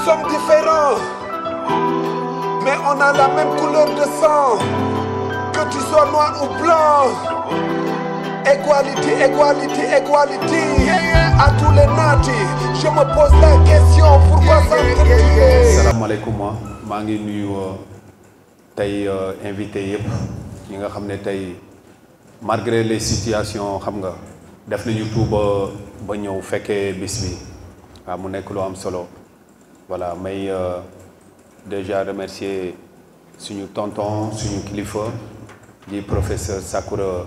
sommes différents, mais on a la même couleur de sang. Que tu sois noir ou blanc. Equality, equality, equality. À tous les natifs, je me pose la question, pourquoi s'entretuer? Salaamaaleykum maa ngi nuyu tey invité yëpp ñi nga xam ne tey malgré les situations xam nga def nañu tout ba ñëw fekkee bis bi waaw mu nekk lu am solo voilà may déjà remercier suñu tonton suñu kilifa di professeur Sakoura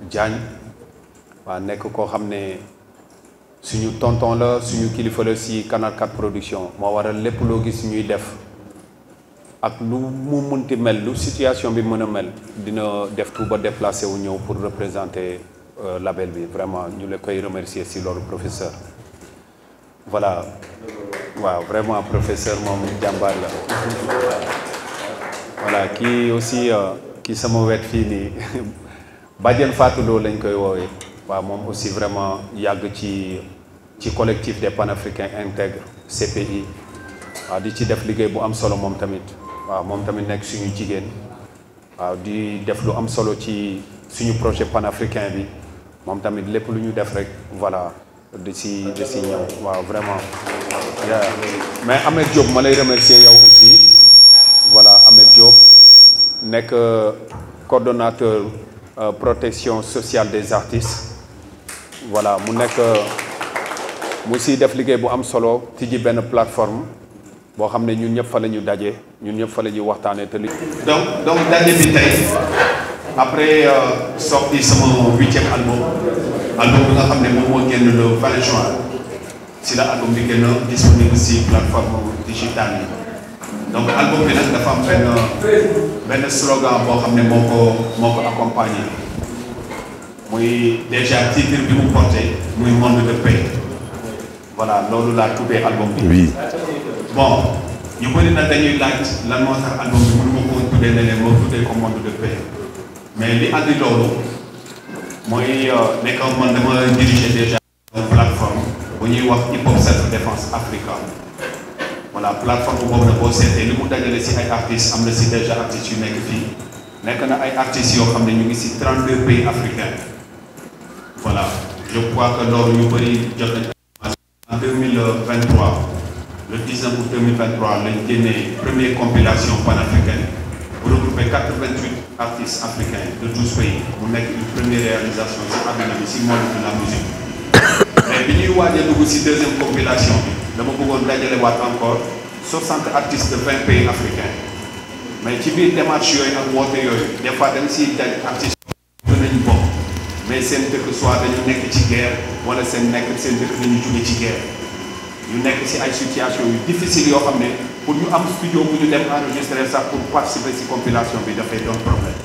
Diagne waaw nekk koo xam ne suñu tonton la suñu kilifa la si Canal 4 production moo waral lépp loo gis ñuy def ak lu mu mënti mel lu situation bi mën a mel dina def tout ba déplacé wu ñëw pour représenter label bi vraiment ñu la koy remercier si loolu professeur voilà waaw vraiment professeur moom jàmbaar la voilà kii aussi kii sama wet fii nii Badiane Fatou Lo lañ koy woowee waaw moom aussi vraiment yàgg ci collectif des panafricains intègres CPI waaw di ci def liggéey bu am solo moom tamit waaw moom tamit nekk suñu jigéen waaw di def lu am solo ci suñu projet panafricain bi moom tamit lépp lu ñu def rek voilà di si ñëw waaw vraiment mais Ahmed Diop ma lay remercier yow aussi voilà Ahmed Diop nekk coordonnateur protection sociale des artistes voilà mu nekk mu si def liggéey bu am solo tijji benn plateforme boo xam ne ñun ñëpp fa la ñu daje ñun ñëpp fa la ñuy waxtaanee te li donc daje bi tey après sorti sama 8e album bi nga xam ne moom moo génn le 20 juin si la album bi gën a disponible si plateforme digitale yi donc album bi nag dafa am benn slogan boo xam ne moo ko accompagné muy déjà titre bi mu porté muy monde de paix voilà loolu laa tuddee album bi. oui bon ñu bëri nag dañuy laaj lan moo tax album bi mënu ma ko tuddee ne leen moo tuddee ko monde de paix mais li andi loolu mooy nekk man dama diriger déjà une plateforme bu ñuy wax hip hop self défense Africa. voilà plateforme boobu nag boo seetee li mu dajale si ay artistes am na si déjà artistes yu nekk fii nekk na ay artistes yoo xam ne ñu ngi si 32 pays africains voilà je crois que loolu ñu bëri jot nañ en 2023 le 19 août 2023 lañ génnee première compilation panafricaine bu regroupé 88 artistes africains de 12 pays mu nekk une première réalisation si àdduna bi si monde de la musique mais bi ñuy waaj a dugg si deuxième compilation bi dama bëggoon dajale waat encore 60 artistes de 20 pays africains mais ci biir démarche yooyu ak woote yooyu des fois dañ siy daj artistes mën nañu bokk mais seen dëkk soit dañu nekk ci guerre wala seen dëkk dañu jóge ci guerre ñu nekk si ay situation yu difficile yoo xam ne pour ñu am studio bu ñu dem enregistrer sax pour participer si compilation bi dafay doon problème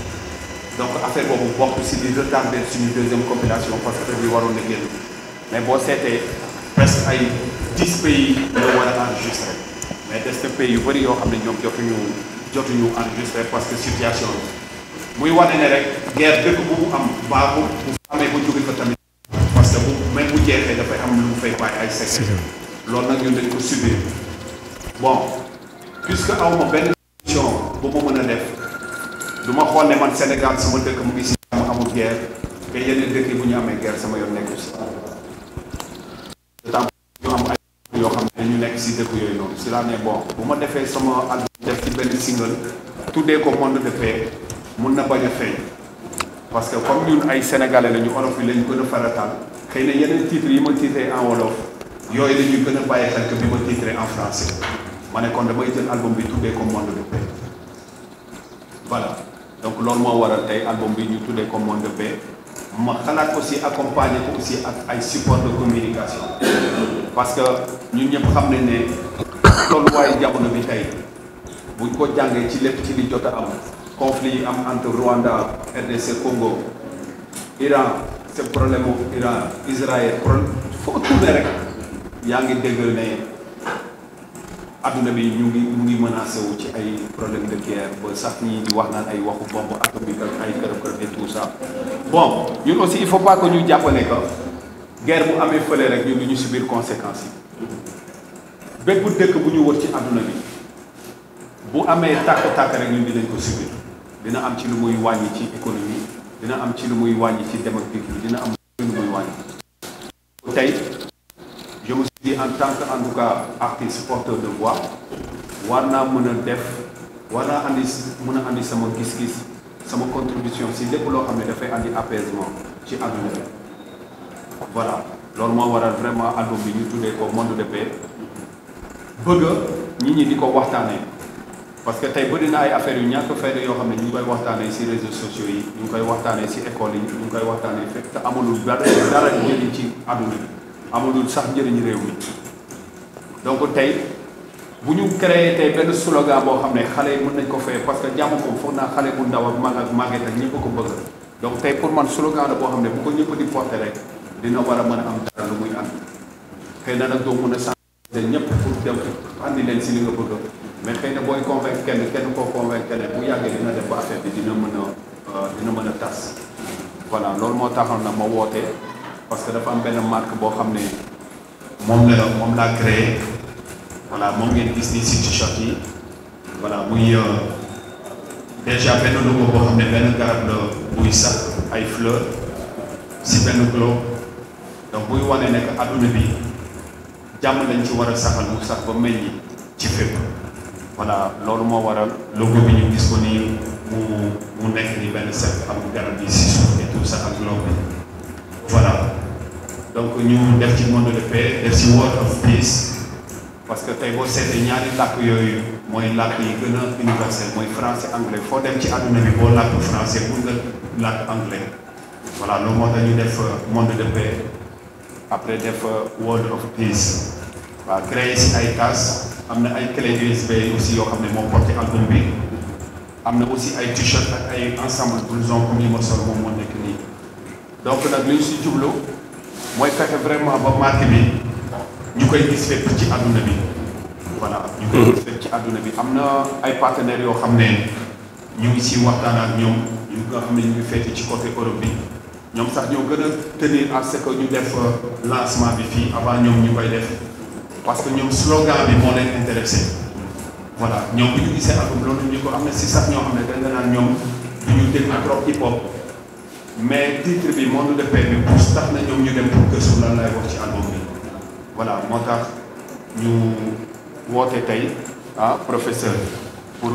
donc affaire boobu bokk si di retarder suñu deuxième compilation parce que bi waroon na génn mais boo seetee presque ay 10 pays ñoo war a enregistré mais des na pays yu bëri yoo xam ne ñoom jotuñu enregistré parce que situation bi muy wane ne rek guerre dëkk bu mu am baaxul bu amee ba jóge fa tamit parce que bu même bu jeexee dafay am lu mu fay bàyyi ay secret loolu nag ñun dañ ko subir bon puisque aw ma benn solution bu ma mën a def du ma xool ne man Sénégal sama dëkk mu ngi si jàmm amul guerre te yeneen dëkk yi bu ñu amee guerre sama yoon nekku si ñu am ay yoo xam ne ñu nekk si dëkk yooyu noonu si laa ne bon bu ma defee sama album def ci benn single tuddee ko monde de paix mun na bañ a feeñ parce que comme ñun ay sénégalais la ñu olof yi la ñu gën a farataal xëy na yeneen titres yi ma titré en wolof yooyu la ñuy gën a bàyyi xel que bi ma titré en français ma ne kon damay jël album bi tuddee ko monde de paix voilà donc loolu moo waral tey album bi ñu tuddee ko monde de paix ma xalaat aussi accompagner ko aussi ak ay support de communication parce que ñun ñëpp xam nañ ne tolluwaayu jamono bi tey buñ ko jàngee ci lépp ci li jot a am conflit yi am entre Rwanda RDC Congo Iran c'est problème mu Iran Israël problème foo tourné rek yaa ngi dégg ne adduna bi ñu ngi menacé wu ci ay problème de guerre ba sax ñi di wax naan ay waxu bombe atomique ak ay kërëb et tout ça bon ñun aussi il faut pas que ñu jàpp ne que guerre bu amee fële rek ñun du ñu subir conséquences yi bépp dëkk bu ñu wër ci àdduna bi bu amee tàkk-tàkk rek ñun dinañ ko subir dina am ci lu muy wàññi ci économie dina am ci lu muy wàññi ci dem ak dikk bi dina am ci lu muy wàññi. tey je me suis dit en tant que en tout cas artiste porteur de voix war naa mën a def war naa mën a andi sama gis-gis sama contribution si lépp loo xam ne dafay andi apaisement ci àdduna bi voilà loolu moo waral vraiment album bi ñu tuddee ko Monde de Paix bëgg nit ñi di ko waxtaanee parce que tey bëri na ay affaires yu ñàkk fayda yoo xam ne ñu ngi koy waxtaanee si réseaux sociaux yi ñu ngi koy waxtaanee si école yi ñu ngi koy waxtaanee fekk te amulul dara njëriñ ci àdduna bi amulul sax njëriñ réew mi donc tey bu ñu créé tey benn slogan boo xam ne xale yi mën nañ ko fay parce que jàmm moom foog naa xale bu ndaw ak mag ak màgget ak ñëpp ko bëgg donc tey pour man slogan la boo xam ne bu ko ñëpp di porté rek dina war a mën a am dara lu muy ànd xëy na nag doo mën a sensibiliser ñëpp pour dem andi leen si li nga bëgg mais xëy na booy convaincre kenn koo convaincre kenn bu yàggee dina def ba affaire bi dina mën a tas voilà loolu moo taxoon na ma woote parce que dafa am benn marque boo xam ne moom laa créé voilà moom ngeen gis nii si t-shirt yi voilà muy déjà benn logo boo xam ne benn garab la buy sax ay fleurs si benn globe donc buy wane ne que adduna bi jàmm lañ ci war a saxal mu sax ba meññi ci fépp voilà loolu moo waral logo bi ñu gis ko nii mu nekk ni benn set am garab yi si suuf et tout ça ak globe bi voilà donc ñu def ci Monde de Paix def ci World of Peace parce que tey boo seetee ñaari làkk yooyu mooy làkk yi gën a universel mooy français anglais foo dem ci àdduna bi boo làkk français mun nga làkk anglais voilà loolu moo tax ñu def Monde de Paix après def World of Peace waaw créé si ay cases am na ay clé USB aussi yoo xam ne moo porté album bi am na aussi ay t-shirt ak ay ensemble blouson comme yi ma sol moom moo nekk nii donc nag li ñu si jublu mooy fexe vraiment ba marque bi ñu koy gis fépp ci àdduna bi voilà ñu koy gis fépp ci àdduna bi am na ay partenaires yoo xam ne ñu ngi si waxtaan ak ñoom ñu nga xam ne ñu ngi féete ci côté Europe bi ñoom sax ñoo gën a tenir à ce que ñu def lancement bi fii avant ñoom ñu koy def parce que ñoom slogan bi moo leen intéressé voilà ñoom bu ñu gisee album loolu ñu ko am na si sax ñoo xam ne dañ naan ñoom du ñu dégg trop hip hop mais titre bi Monde de Paix bi pousse tax na ñoom ñu dem pour gëstu lan lay wax ci album bi voilà moo tax ñu woote tey professeur pour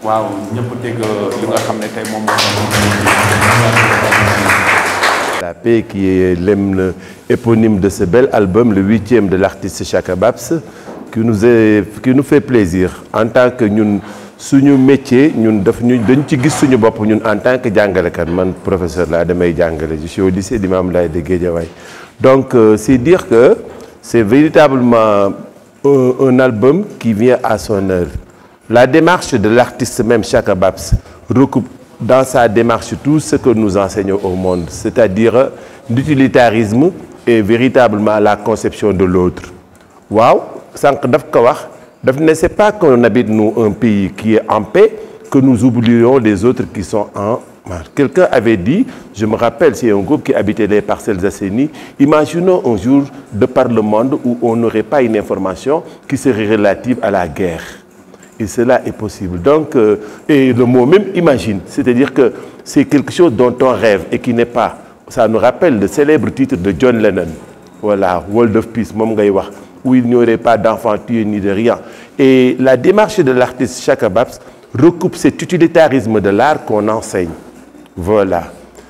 waaw ñëpp dégg li nga xam ne tey moom La Paix qui est l'hymne éponyme de ce bel album, le 8e de l'artiste Chaka Babs, qui nous fait plaisir en tant que ñun suñu métier ñun dañ ci gis suñu bopp ñun en tant que jàngalekat man professeur laa damay jàngale je suis au lycée Limamou Laye de Guédiawaye donc c'est dire que c'est véritablement un album qui vient à son heure. La démarche de l'artiste même Chaka Babs recoupe dans sa démarche tout ce que nous enseignons au monde, c'est-à-dire l'utilitarisme et véritablement la conception de l'autre. Waaw sànq daf ko wax daf ne c'est pas qu'on habite nous un pays qui est en paix que nous oublions les autres qui sont en marre. Quelqu'un avait dit, je me rappelle, c'est un groupe qui habitait les Parcelles Assainies, imaginons un jour de par le monde où on n'aurait pas une information qui serait relative à la guerre. Et cela est possible. Donc, et le mot même imagine, c'est-à-dire que c'est quelque chose dont on rêve et qui n'est pas. Ça nous rappelle le célèbre titre de John Lennon. Voilà, World of Peace, moom ngay wax, où il n'y aurait pas d'enfants tués ni de rien. Et la démarche de l'artiste Chaka Babs recoupe cet utilitarisme de l'art qu'on enseigne. Voilà.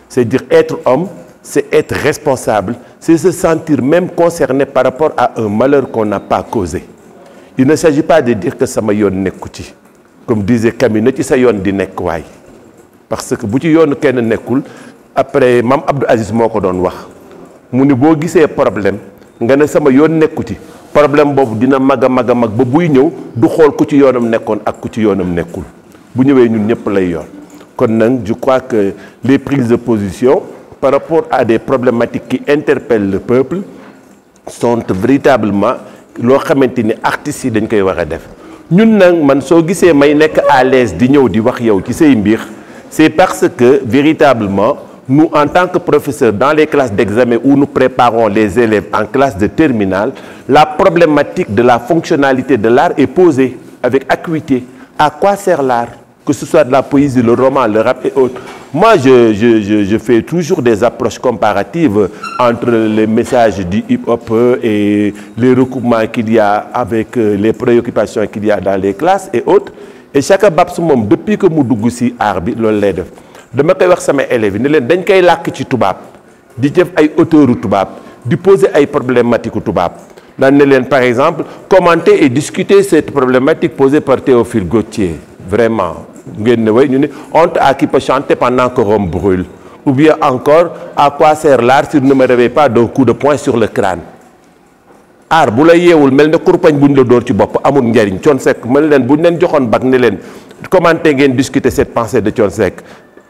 C'est-à-dire être homme, c'est être responsable, c'est se sentir même concerné par rapport à un malheur qu'on n'a pas causé. Il ne s'agit pas de dire que sama yoon nekku ci comme disait Camille na ci sa yoon di nekk waay parce que bu ci yoonu kenn nekkul après Mame Abdou Aziz moo ko doon wax mu ni boo gisee problème nga ne sama yoon nekku ci problème boobu dina mag a mag a mag ba buy ñëw du xool ku ci yoonam nekkoon ak ku ci yoonam nekkul bu ñëwee ñun ñëpp lay yoon kon nag je crois que les prises de position par rapport à des problématiques qui interpellent le peuple sont véritablement loo xamante ni artistes yi dañ koy war a def ñun nag man soo gisee may nekk à l'aise di ñëw di wax yow ci say mbir c'est parce que véritablement nous, en tant que professeurs, dans les classes d'examen où nous préparons les élèves en classe de terminale, la problématique de la fonctionnalité de l'art est posée avec acuité. À quoi sert l'art? Que ce soit de la poésie, le roman, le rap et autres. Moi, je fais toujours des approches comparatives entre les messages du hip-hop et les recoupements qu'il y a avec les préoccupations qu'il y a dans les classes et autres. Et chaque Babs moom depuis que mu dugg ci art bi loolu lay def dama koy wax sama élèves yi ne leen dañ koy làkk ci tubaab di def ay auteurs tubaab di poser ay problématiques tubaab daan ne leen par exemple commenter et discuter cette problématique posée par Théophile Gautier vraiment ngeen ne way ñu ne honte à qui peut chanter pendant que Rome brûle ou bien encore à quoi sert l'art s'il ne me réveille pas d'un coup de poing sur le crâne. aar bu la yeewul mel ne kurpañ buñ la door ci bopp amul njariñ Thione Seck mel leen buñ leen joxoon bag ne leen commenter ngeen discuter cette pensée de Thione Seck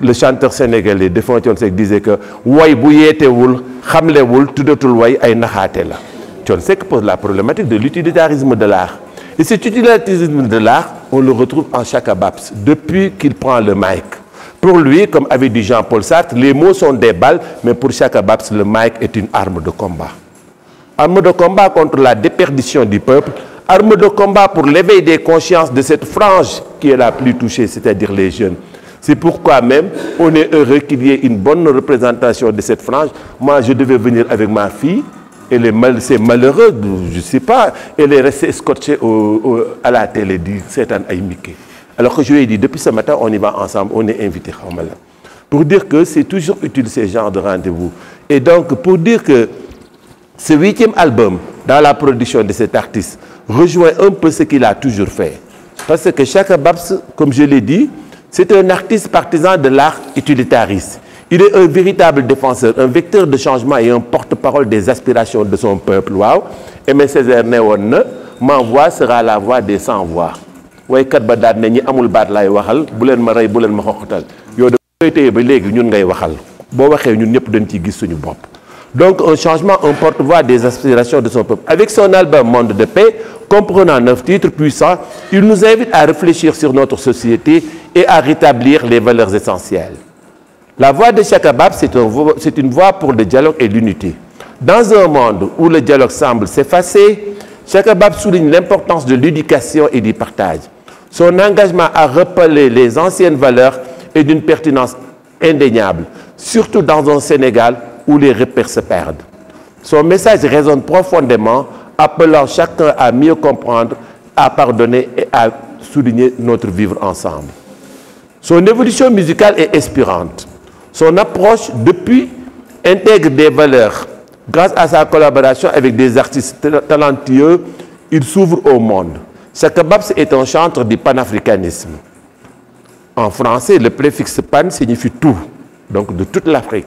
le chanteur sénégalais défunt Thione Seck disait que way bu yeetewul xamlewul tuddatul way ay naxaate la. Thione Seck pose la problématique de l'utilitarisme de l'art et cet utilitarisme de l'art on le retrouve en Chaka Babs depuis qu'il prend le mic. Pour lui, comme avait dit Jean-Paul Sartre, les mots sont des balles mais pour Chaka Babs le mic est une arme de combat. Arme de combat contre la déperdition du peuple, arme de combat pour l'éveil des consciences de cette frange qui est la plus touchée, c'est-à-dire les jeunes. C'est pourquoi même on est heureux qu'il y ait une bonne représentation de cette frange. Moi, je devais venir avec ma fille, c'est malheureux, je ne sais pas, elle est restée scotchée à la télé, dit c'est un Mickey. Alors que je lui ai dit, depuis ce matin, on y va ensemble, on est invités. Pour dire que c'est toujours utile ces genres de rendez-vous. Et donc, pour dire que ce 8e album, dans la production de cet artiste, rejoint un peu ce qu'il a toujours fait. Parce que Chaka Babs, comme je l'ai dit, c'est un artiste partisan de l'art utilitariste. Il est un véritable défenseur, un vecteur de changement et un porte-parole des aspirations de son peuple. Waaw. Aimé Césaire ne woon na, ma voix sera la voix des sans voix. Waykat ba daal ne ñi amul baat laay waxal bu leen ma rey bu leen ma xoqatal yow da koy téye ba léegi ñun ngay waxal boo waxee ñun ñëpp dañ ciy gis suñu bopp. Donc un changement, un porte-voix des aspirations de son peuple. Avec son album Monde de paix, comprenant 9 titres puissants, il nous invite à réfléchir sur notre société et à rétablir les valeurs essentielles. La voix de Chaka Babs, c'est une voix pour le dialogue et l'unité. Dans un monde où le dialogue semble s'effacer, Chaka Babs souligne l'importance de l'éducation et du partage. Son engagement à rappeler les anciennes valeurs est d'une pertinence indéniable, surtout dans un Sénégal où les repères se perdent. Son message résonne profondément, appelant chacun à mieux comprendre, à pardonner et à souligner notre vivre ensemble. Son évolution musicale est inspirante. Son approche depuis intègre des valeurs. Grâce à sa collaboration avec des artistes talentueux, il s'ouvre au monde. Chaka Babs est un chanteur du panafricanisme. En français, le préfixe pan signifie tout, donc de toute l'Afrique.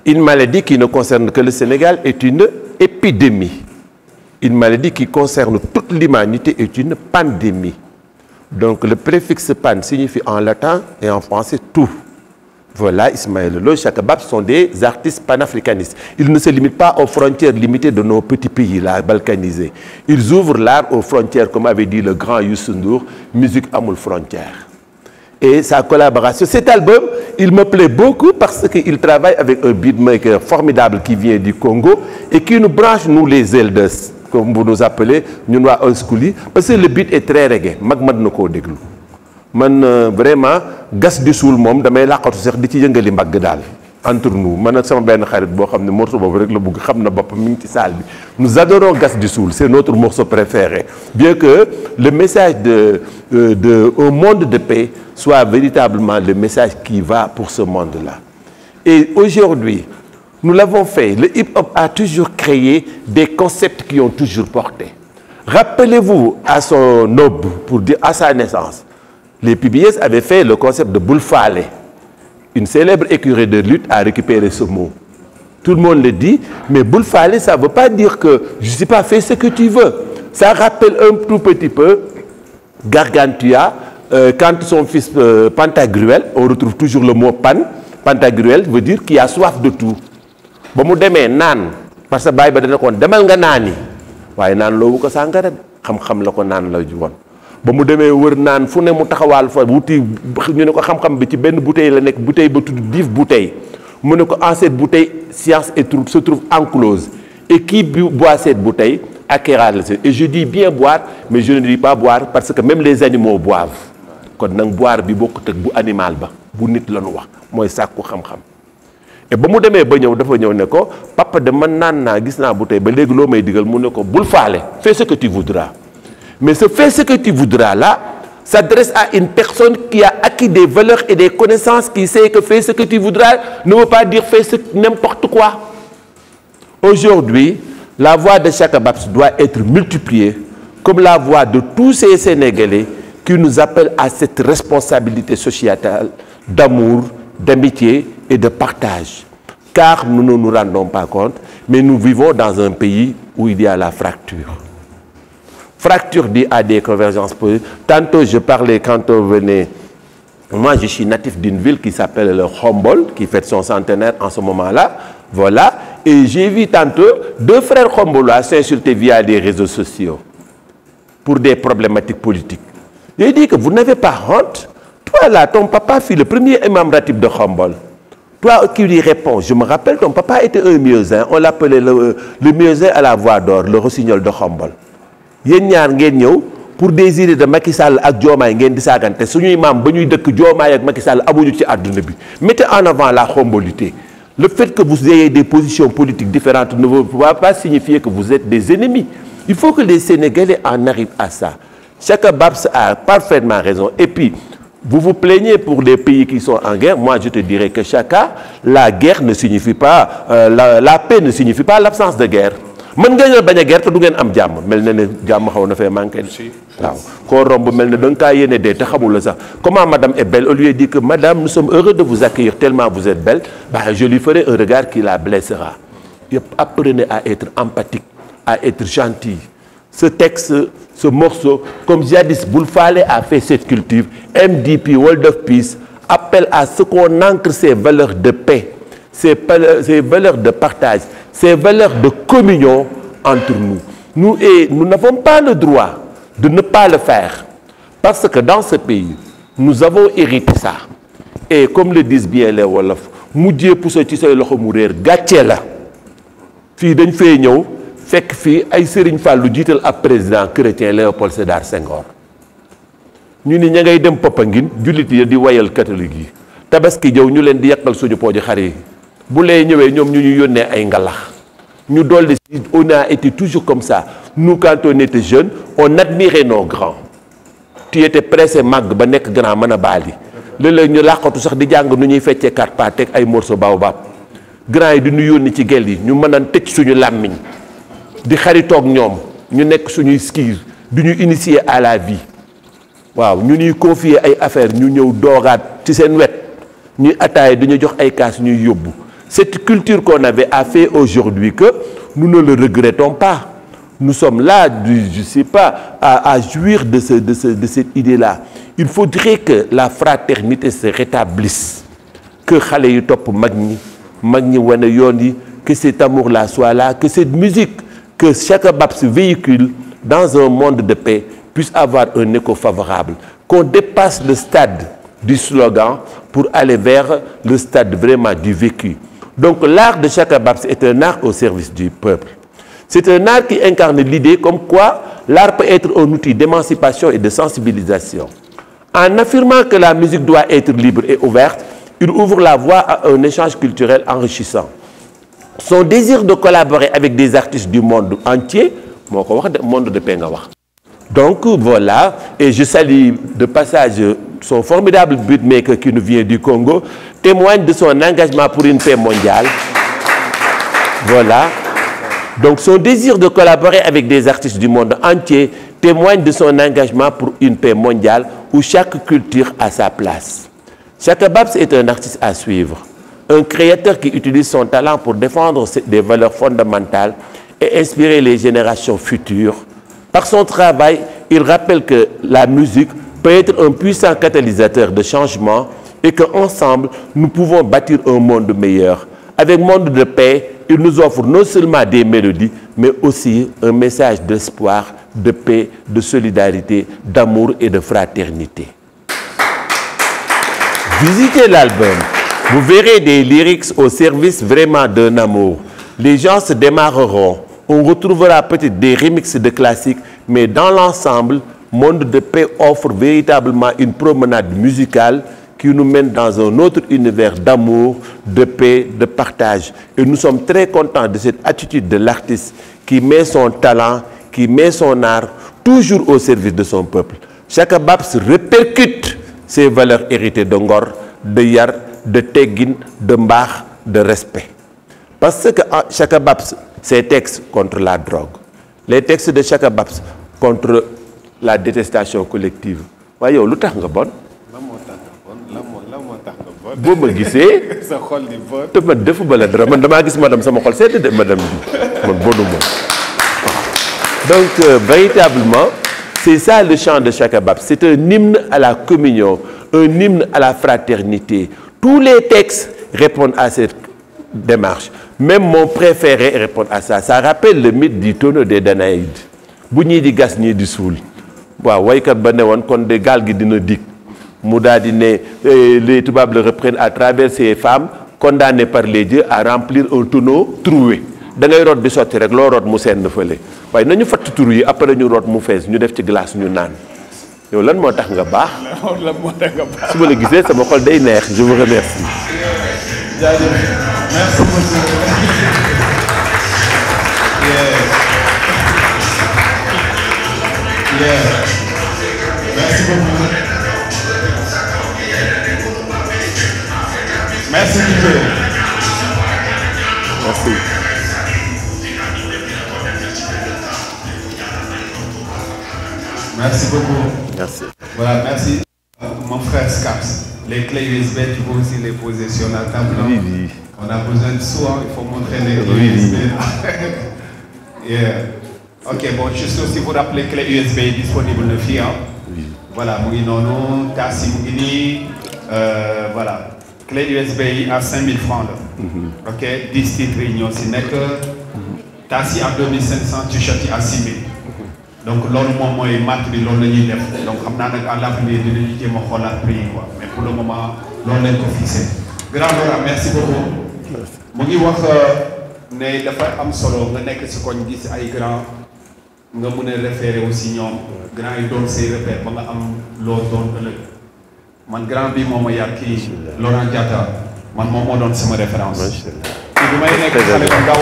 Une maladie qui ne concerne que le Sénégal est une épidémie. Une maladie qui concerne toute l'humanité est une pandémie. Donc le préfixe pan signifie en latin et en français tout. Voilà, Ismaël Lô, Chaka Babs sont des artistes panafricanistes. Ils ne se limitent pas aux frontières limitées de nos petits pays là, balkanisés. Ils ouvrent l'art aux frontières, comme avait dit le grand Youssou Ndour, musique amul frontière. Et sa collaboration, cet album, il me plaît beaucoup parce qu'il travaille avec un beatmaker formidable qui vient du Congo et qui nous branche, nous les elders, comme vous nous appelez, nous nous Oskouli, parce que le beat est très reggae. Magmad noko déglu. Man vraiment gas di suul moom damay laqatu sax di ci yëngali mbagg daal entre nous man ak sama benn xarit boo xam ne morceau boobu rek la bëgg xam na boppam mi ngi ci salle bi nous adorons gas di suul c'est notre morceau préféré bien que le message de un monde de paix soit véritablement le message qui va pour ce monde-là. Et aujourd'hui nous l'avons fait, le hip-hop a toujours créé des concepts qui ont toujours porté. Rappelez-vous à son aube, pour dire à sa naissance, les PBS avaient fait le concept de Boule Falé. Une célèbre écurie de lutte a récupéré ce mot. Tout le monde le dit, mais Boule Falé, ça ne veut pas dire que je ne sais pas, fais ce que tu veux. Ça rappelle un tout petit peu Gargantua, quand son fils Pantagruel, on retrouve toujours le mot pan. Pantagruel veut dire qui a soif de tout. Ba mu demee naan parce que baay ba dana ko demal nga naani waaye naan loowu ko sàngara xam-xam la ko naan la woon ba mu demee wër naan fu ne mu taxawaal fa wuti ñu ne ko xam-xam bi ci benn bouteille la nekk bouteille ba tudd 10 bouteilles mu ne ko en cette bouteille science et trouve se trouve enclose et qui boit cette bouteille acquérera le et je dis bien boire mais je ne dis pas boire parce que même les animaux boivent kon nag boire bi bokkut ak bu animal ba bu nit la ñu wax mooy sàkku xam-xam et ba mu demee ba ñëw dafa ñëw ne ko papa de man naan naa gis naa bouteille ba léegi loo may digal mu ne ko bul faale fais ce que tu voudras mais ce fais ce que tu voudras là s'adresse à une personne qui a acquis des valeurs et des connaissances qui sait que fais ce que tu voudras ne veut pas dire fais n'importe quoi. Aujourd'hui, la voix de Chaka Babs doit être multipliée comme la voix de tous ces Sénégalais qui nous appellent à cette responsabilité sociétale d'amour, d'amitié et de partage. Car nous ne nous rendons pas compte, mais nous vivons dans un pays où il y a la fracture. Fracture dit à des convergences politiques. Tantôt, je parlais quand on venait. Moi, je suis natif d'une ville qui s'appelle le Khombol, qui fête son centenaire en ce moment-là. Voilà. Et j'ai vu tantôt 2 frères khombolois s'insulter via les réseaux sociaux pour des problématiques politiques. J'ai dit que vous n'avez pas honte. Toi, là, ton papa fut le premier imam ratib de Khombol. Toi qui lui réponds, je me rappelle, ton papa était un muezzin. On l'appelait le muezzin à la voix d'or, le rossignol de Khombol. Yéen ñaar ngeen ñëw pour des idées de Macky Sall ak Diomaye ngeen di saagante suñuy maam ba ñuy dëkk Diomaye ak Macky Sall amuñu ci àdduna bi mettez en avant la khombolité. Le fait que vous ayez des positions politiques différentes ne veut pas signifier que vous êtes des ennemis. Il faut que les Sénégalais en arrivent à ça. Chaka Babs a parfaitement raison. Et puis, vous vous plaignez pour les pays qui sont en guerre. Moi, je te dirais que Chaka, la guerre ne signifie pas, la paix ne signifie pas l'absence de guerre. mën nga bañ a guerre te du ngeen am jàmm mel na ne jàmm xaw na fee manqué waaw koo romb mel ne da nga kaa yéene dee te xamul la sax comment madame est belle on lui dit que madame nous sommes heureux de vous accueillir tellement vous êtes belle bah je lui ferai un regard qui la blessera. Apprenez à être empathique à être gentil. Ce texte ce morceau comme jadis Bul Fale a fait cette culture MDP World of Peace appelle à ce qu'on ancre ces valeurs de paix ces valeurs de partage ces valeurs de communion entre nous. Nous n'avons pas le droit de ne pas le faire. Parce que dans ce pays, nous avons hérité ça. Et comme le disent bien les Wolof, mujjee pousse ci say loxo mu réer gàcce la. Fii dañ fee ñëw fekk fii ay Serigne Fallou jiital ab président chrétien Léopold Sédar Senghor. ñu ni ña ngay dem Popenguine jullit yi di wayal catholique yi. Tabaski jëw ñu leen di yàqal suñu pooju xar yi. bu lay ñëwee ñoom ñu yónnee ay ngalax ñu dolli si on a été toujours comme ça nous quand on était jeunes on admirait nos grands tu étais pressé màgg ba nekk grand mën a baali léeg-léeg ñu làqatu sax di jàng nu ñuy feccee karpa teg ay morceau baobab grand yi di ñu yónni ci gel yi ñu mën a tëj suñu làmmiñ di xaritoog ñoom ñu nekk suñuy skir du ñu initier à la vie waaw ñu ñuy confier ay affaires ñu ñëw doogaat ci seen wet ñuy ataaya du ñu jox ay kaas ñuy yóbbu. Cette culture qu'on avait a fait aujourd'hui que nous ne le regrettons pas. Nous sommes là, je ne sais pas, à jouir de cette idée-là. Il faudrait que la fraternité se rétablisse. Que xale yi topp mag ñi wane yoon yi que cet amour-là soit là, que cette musique, que Chaka Babs véhicule dans un monde de paix puisse avoir un écho favorable. Qu'on dépasse le stade du slogan pour aller vers le stade vraiment du vécu. Donc l'art de Chaka Babs est un art au service du peuple. C'est un art qui incarne l'idée comme quoi l'art peut être un outil d'émancipation et de sensibilisation. En affirmant que la musique doit être libre et ouverte, il ouvre la voie à un échange culturel enrichissant. Son désir de collaborer avec des artistes du monde entier, moo ko wax de monde de paix nga wax. Donc voilà, et je salue de passage son formidable beatmaker qui nous vient du Congo, témoigne de son engagement pour une paix mondiale. Voilà. Donc son désir de collaborer avec des artistes du monde entier témoigne de son engagement pour une paix mondiale où chaque culture a sa place. Chaka Babs est un artiste à suivre, un créateur qui utilise son talent pour défendre des valeurs fondamentales et inspirer les générations futures. Par son travail, il rappelle que la musique peut être un puissant catalyseur de changement et qu'ensemble, nous pouvons bâtir un monde meilleur. Avec Monde de paix, il nous offre non seulement des mélodies, mais aussi un message d'espoir de paix, de solidarité, d'amour et de fraternité. Visitez l'album, vous verrez des lyrics au service vraiment d'un amour. Les gens se démarreront, on retrouvera peut-être des remixes de classiques, mais dans l'ensemble, Monde de Paix offre véritablement une promenade musicale qui nous mène dans un autre univers d'amour, de paix, de partage. Et nous sommes très contents de cette attitude de l'artiste qui met son talent, qui met son art toujours au service de son peuple. Chaka Babs répercute ses valeurs héritées de ngor, de yar, de teggin, de mbaax, de respect. Parce que Chaka Babs, ses textes contre la drogue, les textes de Chaka Babs contre la détestation collective. waaye yow lu tax nga bon. boo ma gisee. sa xol di bon. te man defu ba la dara man damaa gis madame sama xol sedd de madame bi man bonu moom. Donc véritablement c'est ça le chant de Chaka Babs. C'est un hymne à la communion, un hymne à la fraternité. Tous les textes répondent à cette démarche. Même mon préféré répond à ça. Ça rappelle le mythe du tonneau des Danaïdes. bu ñii di gas ñii di suul waaw waykat ba ne woon kon de gaal gi dina dig mu daal di ne les tubaab le reprennent à travers ces femmes condamnées par les dieux à remplir un tonneau troué. da ngay root di sotti rek loo root mu senn fële waaye nañu fatt tur yi après ñu root mu fees ñu def ci glace ñu naan yow lan moo tax nga baax. lan moo tax nga baax. su ma la gisee sama xol day neex je vous remercie. jaajëf merci beaucoup. Merci beaucoup. Merci beaucoup. Merci. Merci beaucoup. Merci. Voilà, merci. Mon frère Scaps, les clés USB, tu peux aussi les poser sur la table. Oui, oui. On a besoin de soi, il faut montrer les clés Oui, USB. oui. Yeah. Ok, bon, juste aussi vous rappeler que les USB disponibles de filles. Oui. Voilà, Mouinono, Tassi Mougini, voilà. Clé USB à 5000 francs. Ok, 10 titres, Réunion Sinek. Tassi à 2500, t-shirt à 6000. Donc, l'autre moment, il marque de l'autre def. Donc, à l'avenir, de l'unité, mon rôle à prix. Mais pour le moment, l'on est fixé. Grand Laura, merci beaucoup. Je wax ne dafa am solo nga nekk ci koñ gis ay grand nga mën a référer aussi ñoom grand yi doon say repère ba nga am loo doon ëllëg man grand bi moo ma yar kii Laurent Diatta man moom moo doon sama référence ci bi may nekk xale bu ndaw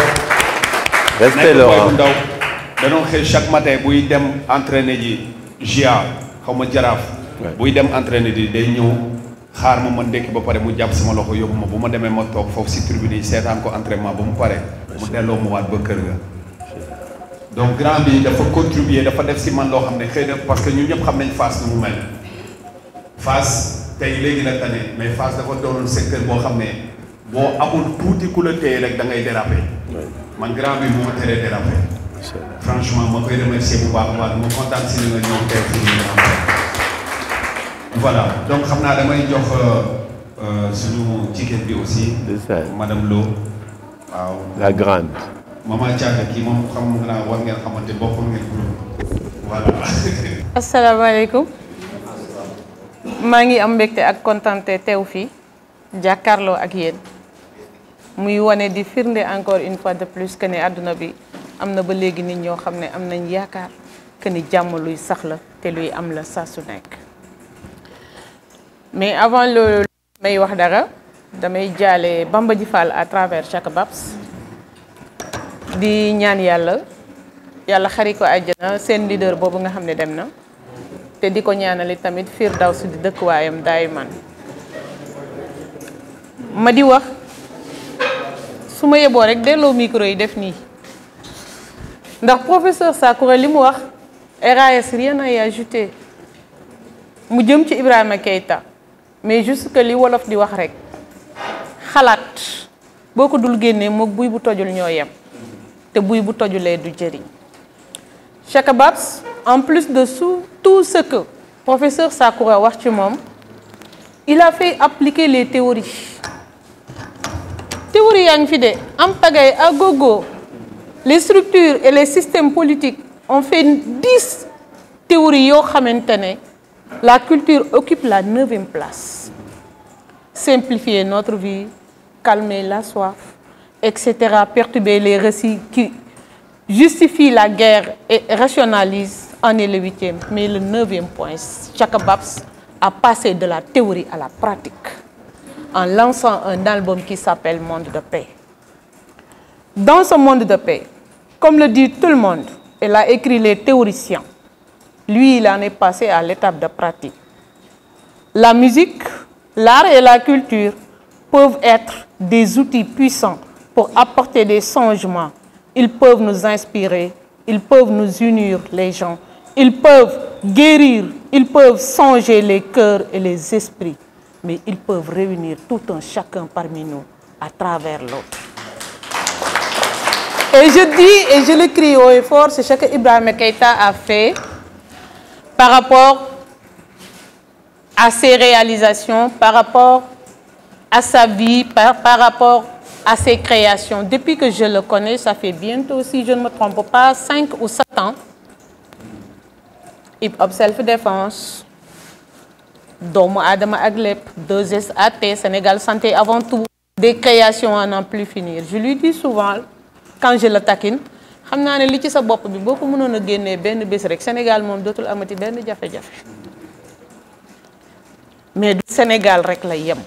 Respect Laurent. bu ndaw dañoo xëy chaque matin buy dem entraîner ji GIA xaw ma jaraaf buy dem entraîner ji day ñëw xaar ma ma ndekki ba pare mu jàpp sama loxo yóbbu ma bu ma demee ma toog foofu si tribune yi seetaan ko entraînement ba mu pare mu delloo mu waat ba kër ga donc grand bi dafa contribuer dafa def si man loo xam ne xëy na parce que ñu ñëpp xam nañ Fass nu mu mel Fass tey léegi la tane mais Fass dafa doonoon secteur boo xam ne boo amul tuuti ku la téye rek da ngay déraper man grand bi moo ma teree déraper franchement ma koy remercier bu baax a baax ma kontaan si li nga ñëw tey fii voilà donc xam naa damay jox suñu jigéen bi aussi. madame Lo waaw. la grande. maman Thiaka kii moom xam naa war ngeen xamante boppam ngeen groupe voilà. asalaamaaleykum maa ngi am mbégte ak kontante teew fii jàkkaarloo ak yéen muy wane di firnde encore une fois de plus que ne àdduna bi am na ba léegi nit ñoo xam ne am nañ yaakaar que ni jàmm luy sax la te luy am la saa su nekk. mais avant loolu may wax dara damay jaale Bamba Ji Fall à travers Chaka Babs di ñaan yàlla xari ko àjjana seen leader boobu nga xam ne dem na te di ko ñaanali tamit Firdawsi di dëkkuwaayam daayiman ma di wax su ma yeboo rek delloo micro yi def nii ndax professeur Sakoura li mu wax RAS rien à y ajouter mu jëm ci Ibrahima Keita mais juste que li wolof di wax rek xalaat boo ko dul génnee mook buy bu tojul ñoo yem te buy bu tojulee du jëriñ Chaka Babs en plus de tout ce que professeur Sakoura wax ci moom il a fait appliquer les théories yaa ngi fi de am pagaille à gogo les structures et les systèmes politiques on fait 10 théories yoo xamante ne la culture occupe la 9e place. Simplifier notre vie, calmer la soif, etc., perturber les récits qui justifient la guerre et rationalisent, en est le 8e. Mais le 9e point, Chaka Babs a passé de la théorie à la pratique en lançant un album qui s'appelle Monde de paix. Dans ce monde de paix, comme le dit tout le monde, elle a écrit les théoriciens. Lui, il en est passé à l'étape de pratique. La musique, l'art et la culture peuvent être des outils puissants pour apporter des changements. Ils peuvent nous inspirer, ils peuvent nous unir les gens, ils peuvent guérir, ils peuvent changer les cœurs et les esprits, mais ils peuvent réunir tout un chacun parmi nous à travers l'autre. Et je dis et je le crie haut et fort, c'est ce que Ibrahima Keïta a fait par rapport à ses réalisations, par rapport à sa vie, par rapport à ses créations. Depuis que je le connais, ça fait bientôt, si je ne me trompe pas, 5 ou 7 ans. Hip Hop Self Défense, Doomu Adama ak Lépp, 2SAT, Sénégal Santé avant tout, des créations à n'en plus finir. Je lui dis souvent, quand je le taquine, xam naa ne li ci sa bopp bi boo ko mënoon a génnee benn bés rek Sénégal moom dootul amati benn jafe-jafe. Mais du Sénégal rek la yem.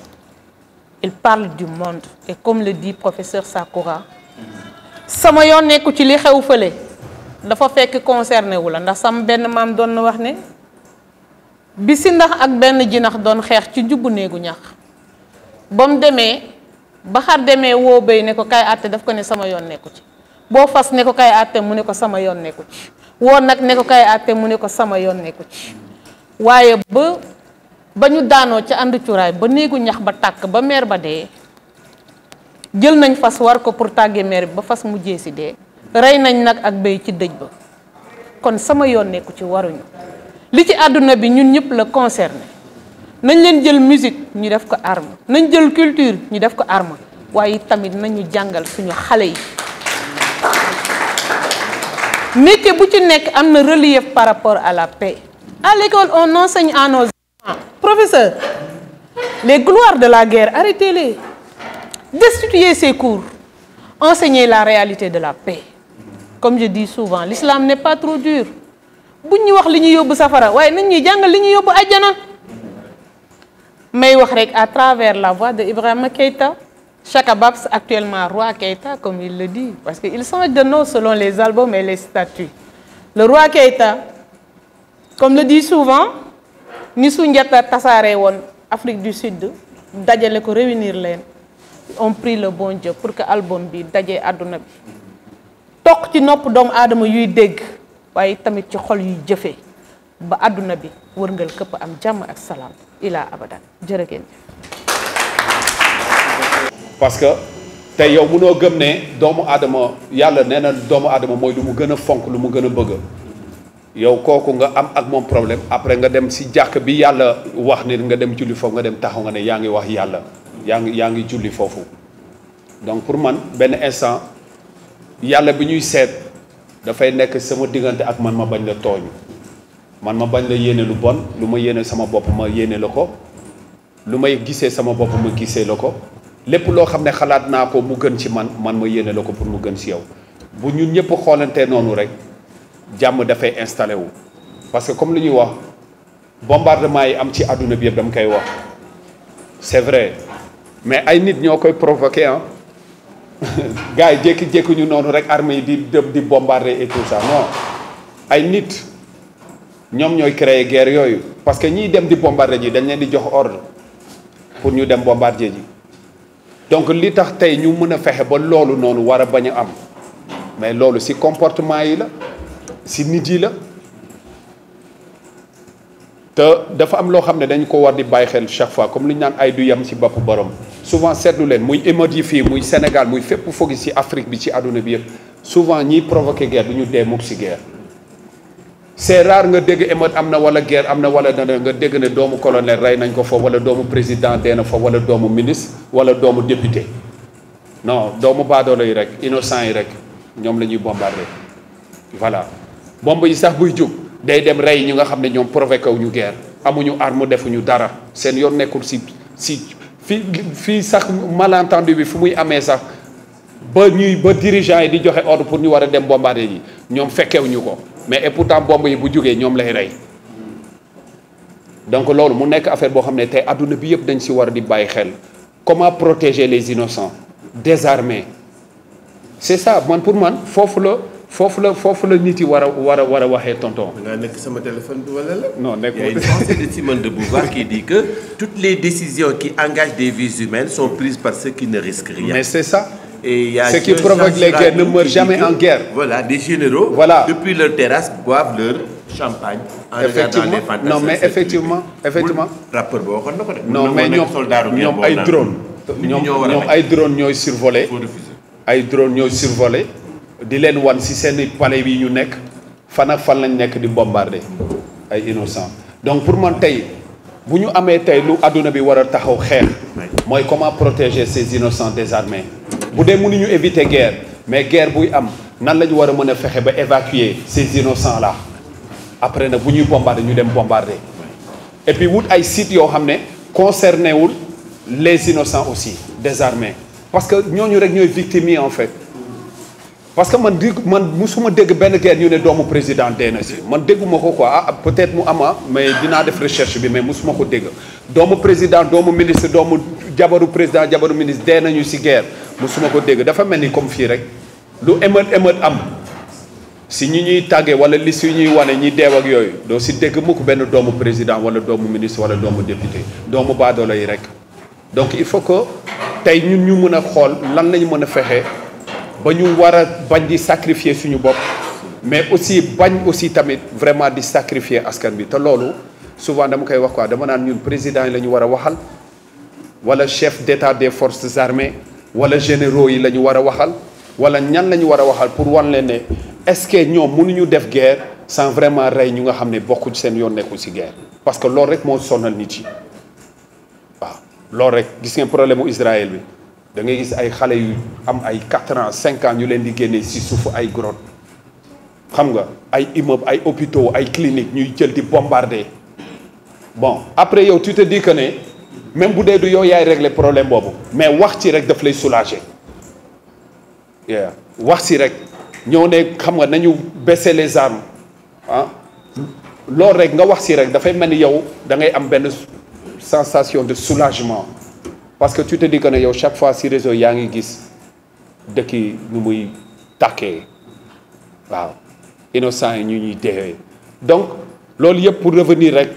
Il parle du monde et comme le dit professeur Sakura, sama yoon nekku ci li xew fële dafa fekk concerné wu la ndax sama benn maam doon na wax ne bi si ndax ak benn jinax doon xeex ci njubbu néegu ñax ba mu demee ba xar demee woo béy ne ko kay àtte daf ko ne sama yoon nekku ci boo fas ne ko kay àtte mu ne ko sama yoon nekku ci woo nag ne ko kay àtte mu ne ko sama yoon nekku ci waaye ba ñu daanoo ca ànd cuuraay ba néegu ñax ba tàkk ba meer ba dee jël nañ fas war ko pour tàggee meer bi ba fas mujjee si dee rey nañ nag ak béy ci dëj ba kon sama yoon nekku ci waruñu li ci àdduna bi ñun ñëpp la concerné nañ leen jël musique ñu def ko arme nañ jël culture ñu def ko arme waaye tamit nañu jàngal suñu xale yi métier bu ci nekk am na relief par rapport à la paix. À l'école on enseigne à nos enfants, professeur, les gloires de la guerre, arrêtez-les, destituez ces cours, enseignez la réalité de la paix. Comme je dis souvent, l'islam n'est pas trop dur. Bu ñu wax li ñu yóbbu safara waaye nañ ñuy jàngal li ñu yóbbu àjjana. May wax rek à travers la voix de Ibrahima Keïta, Chaka Babs actuellement Roi Keïta comme il le dit, parce qu'il change de nom selon les albums et les statuts. Le Roi Keïta, comme le dit souvent, ni Sundiata tasaare woon Afrique du Sud dajale ko réunir leen, on prie le bon Dieu pour que album bi dajee àdduna bi toq ci nopp doomu aadama yuy dégg waaye tamit ci xol yuy jëfee ba àdduna bi wërngal këpp am jàmm ak salaam ila abadan jërëgeen. parce que tey yow mënoo gëm ne doomu aadama yàlla nee na doomu aadama mooy lu mu gën a fonk lu mu gën a bëgg yow kooku nga am ak moom problème après nga dem si jàkk bi yàlla wax ni nga dem julli foofu nga dem taxaw nga ne yaa ngi wax yàlla yaa ngi julli foofu. donc pour man benn instant yàlla bi ñuy seet dafay nekk sama diggante ak man ma bañ la tooñ man ma bañ la yéene lu bon lu ma yéene sama bopp ma yéene la ko lu may gisee sama bopp ma gisee la ko lépp loo xam ne xalaat naa ko mu gën ci man ma yéene la ko pour mu gën ci yow bu ñun ñëpp xoolantee noonu rek jàmm dafay installé wu. parce que comme li ñuy wax bombardement yi am ci àdduna bi yëpp dama koy wax c'est vrai mais ay nit ñoo koy provoqué ah gars yi jékki-jékki ñu noonu rek armée yi di bombarder et tout ça non ay nit ñoom ñooy créer guerre yooyu parce que ñiy dem di bombarder ji dañ leen di jox ordre pour ñu dem bombarder ji donc li tax tey ñu mën a fexe ba loolu noonu war a bañ a am mais loolu ci comportement yi la ci nit yi la te dafa am loo xam ne dañ ko war di bàyyi xel chaque fois comme li ñu naan ay du yem ci bopp borom souvent seetlu leen muy émeutes yi fii muy Sénégal muy fépp foog ci Afrique bi ci àdduna bi yëpp souvent ñiy provoquer guerre du ñu dee mukk ci guerre. c'est rare nga dégg émeute am na wala guerre am na wala nga dégg ne doomu colonel rey nañ ko foofu wala doomu président dee na foofu wala doomu ministre wala doomu député non doomu baadoolo yi rek innocent yi rek ñoom la ñuy bombarder voilà bomb yi sax buy jóg day dem rey ñu nga xam ne ñoom provoqué wu ñu guerre amuñu arme defuñu dara seen yoon nekkul si fii sax malentendu bi fu muy amee sax ba dirigeants yi di joxe ordre pour ñu war a dem bombarder yi ñoom fekkewuñu ko mais et pourtant bomb yi bu jógee ñoom lay rey donc loolu mu nekk affaire boo xam ne tey adduna bi yëpp dañ si war a di bàyyi xel comment protéger les innocents désarmer c'est ça man pour man foofu la nit yi war a waxee tonton. nga nekk sama téléphone bi wala la. non nekk il y a une pensée de Simone de Beauvoir qui dit que toutes les décisions qui engagent des vies humaines sont prises par ceux qui ne risquent rien. mais c'est ça. Et il y a ce qui provoque les guerres ne meurt jamais en guerre. Voilà, des généraux, voilà. Depuis leur terrasse, boivent leur champagne en regardant les fantassins. Non, mais effectivement. Rapport non, mais ñoom ay drone. ñoom ay drone ñooy survolé. ay drone ñooy survolé. di leen wan si seen palais yi ñu nekk fan ak fan lañ nekk di bombarder ay innocents donc pour man tey bu ñu amee tey lu adduna bi war a taxaw xeex. mooy comment protéger ces innocents désarmés. bu dee mënuñu éviter guerre mais guerre buy am nan la ñu war a mën a fexe ba évacuer ces innocents là après nag bu ñuy bombarder ñu dem bombarder et puis wut ay sites yoo xam ne concerné wul les innocents aussi désarmés parce que ñooñu rek ñooy victimes yi en fait parce que man musuma dégg benn guerre ñu ne doomu président dee na si man dégguma ko quoi peut-être mu ama mais dinaa def recherche bi mais musuma ko dégg doomu président doomu ministre doomu jabaru président jabaru ministre dee nañu si guerre musuma ko dégg dafa mel ni comme fii rek lu émeute am si ñi ñuy tàggee wala liste yu ñuy wane ñi deew ak yooyu doo si dégg mukk benn doomu président wala doomu ministre wala doomu député doomu baadoolo yi rek donc il faut que tey ñun ñu mën a xool lan lañu mën a fexe ba ñu war a bañ di sacrifier suñu bopp mais aussi bañ aussi tamit vraiment di sacrifier askan bi te loolu souvent dama koy wax quoi dama naan ñun président yi la ñu war a waxal wala chef d'état des forces armées wala généraux yi la ñu war a waxal wala ñan la ñu war a waxal pour wan leen ne est-ce que ñoom mënuñu def guerre sans vraiment rey ñu nga xam ne bokku seen yoon nekkul ci guerre parce que loolu rek moo sonal nit yi waaw loolu rek gis ngeen problème mu Israël bi da ngay gis ay xale yu am ay 4 ans 5 ans ñu leen di génnee ci suufu ay grotte xam nga ay immeubles ay hôpitaux ay cliniques ñuy jël di bombarder bon après yow tu te dis que ne même bu dee du yow yaay régler problème boobu mais wax ci rek daf lay soulager wax ci rek ñëw ne xam nga nañu baisser les armes ah loolu rek nga wax ci rek dafay mel ni yow da ngay am benn sensation de soulagement parce que tu te dis que ne yow chaque fois ci réseau yaa ngi gis dëkk yi nu muy tàkkee waaw innocent yi ñu ñuy deewee donc loolu yëpp pour revenir rek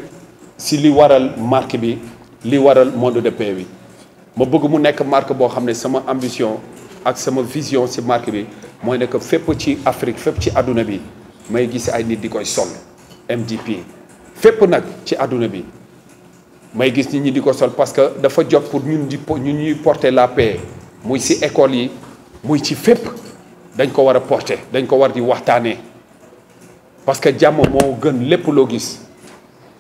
ci li waral marque bi li waral monde de paix bi ma bëgg mu nekk marque boo xam ne sama ambition ak sama vision ci marque bi mooy nekk fépp ci Afrique fépp ci àdduna bi may gis ay nit di koy sol MDP fépp nag ci àdduna bi may gis nit ñi di ko sol parce que dafa jot pour ñun ñuy porter la paix muy ci école yi muy ci fépp dañ ko war a porter dañ ko war di waxtaanee parce que jàmm moo gën lépp loo gis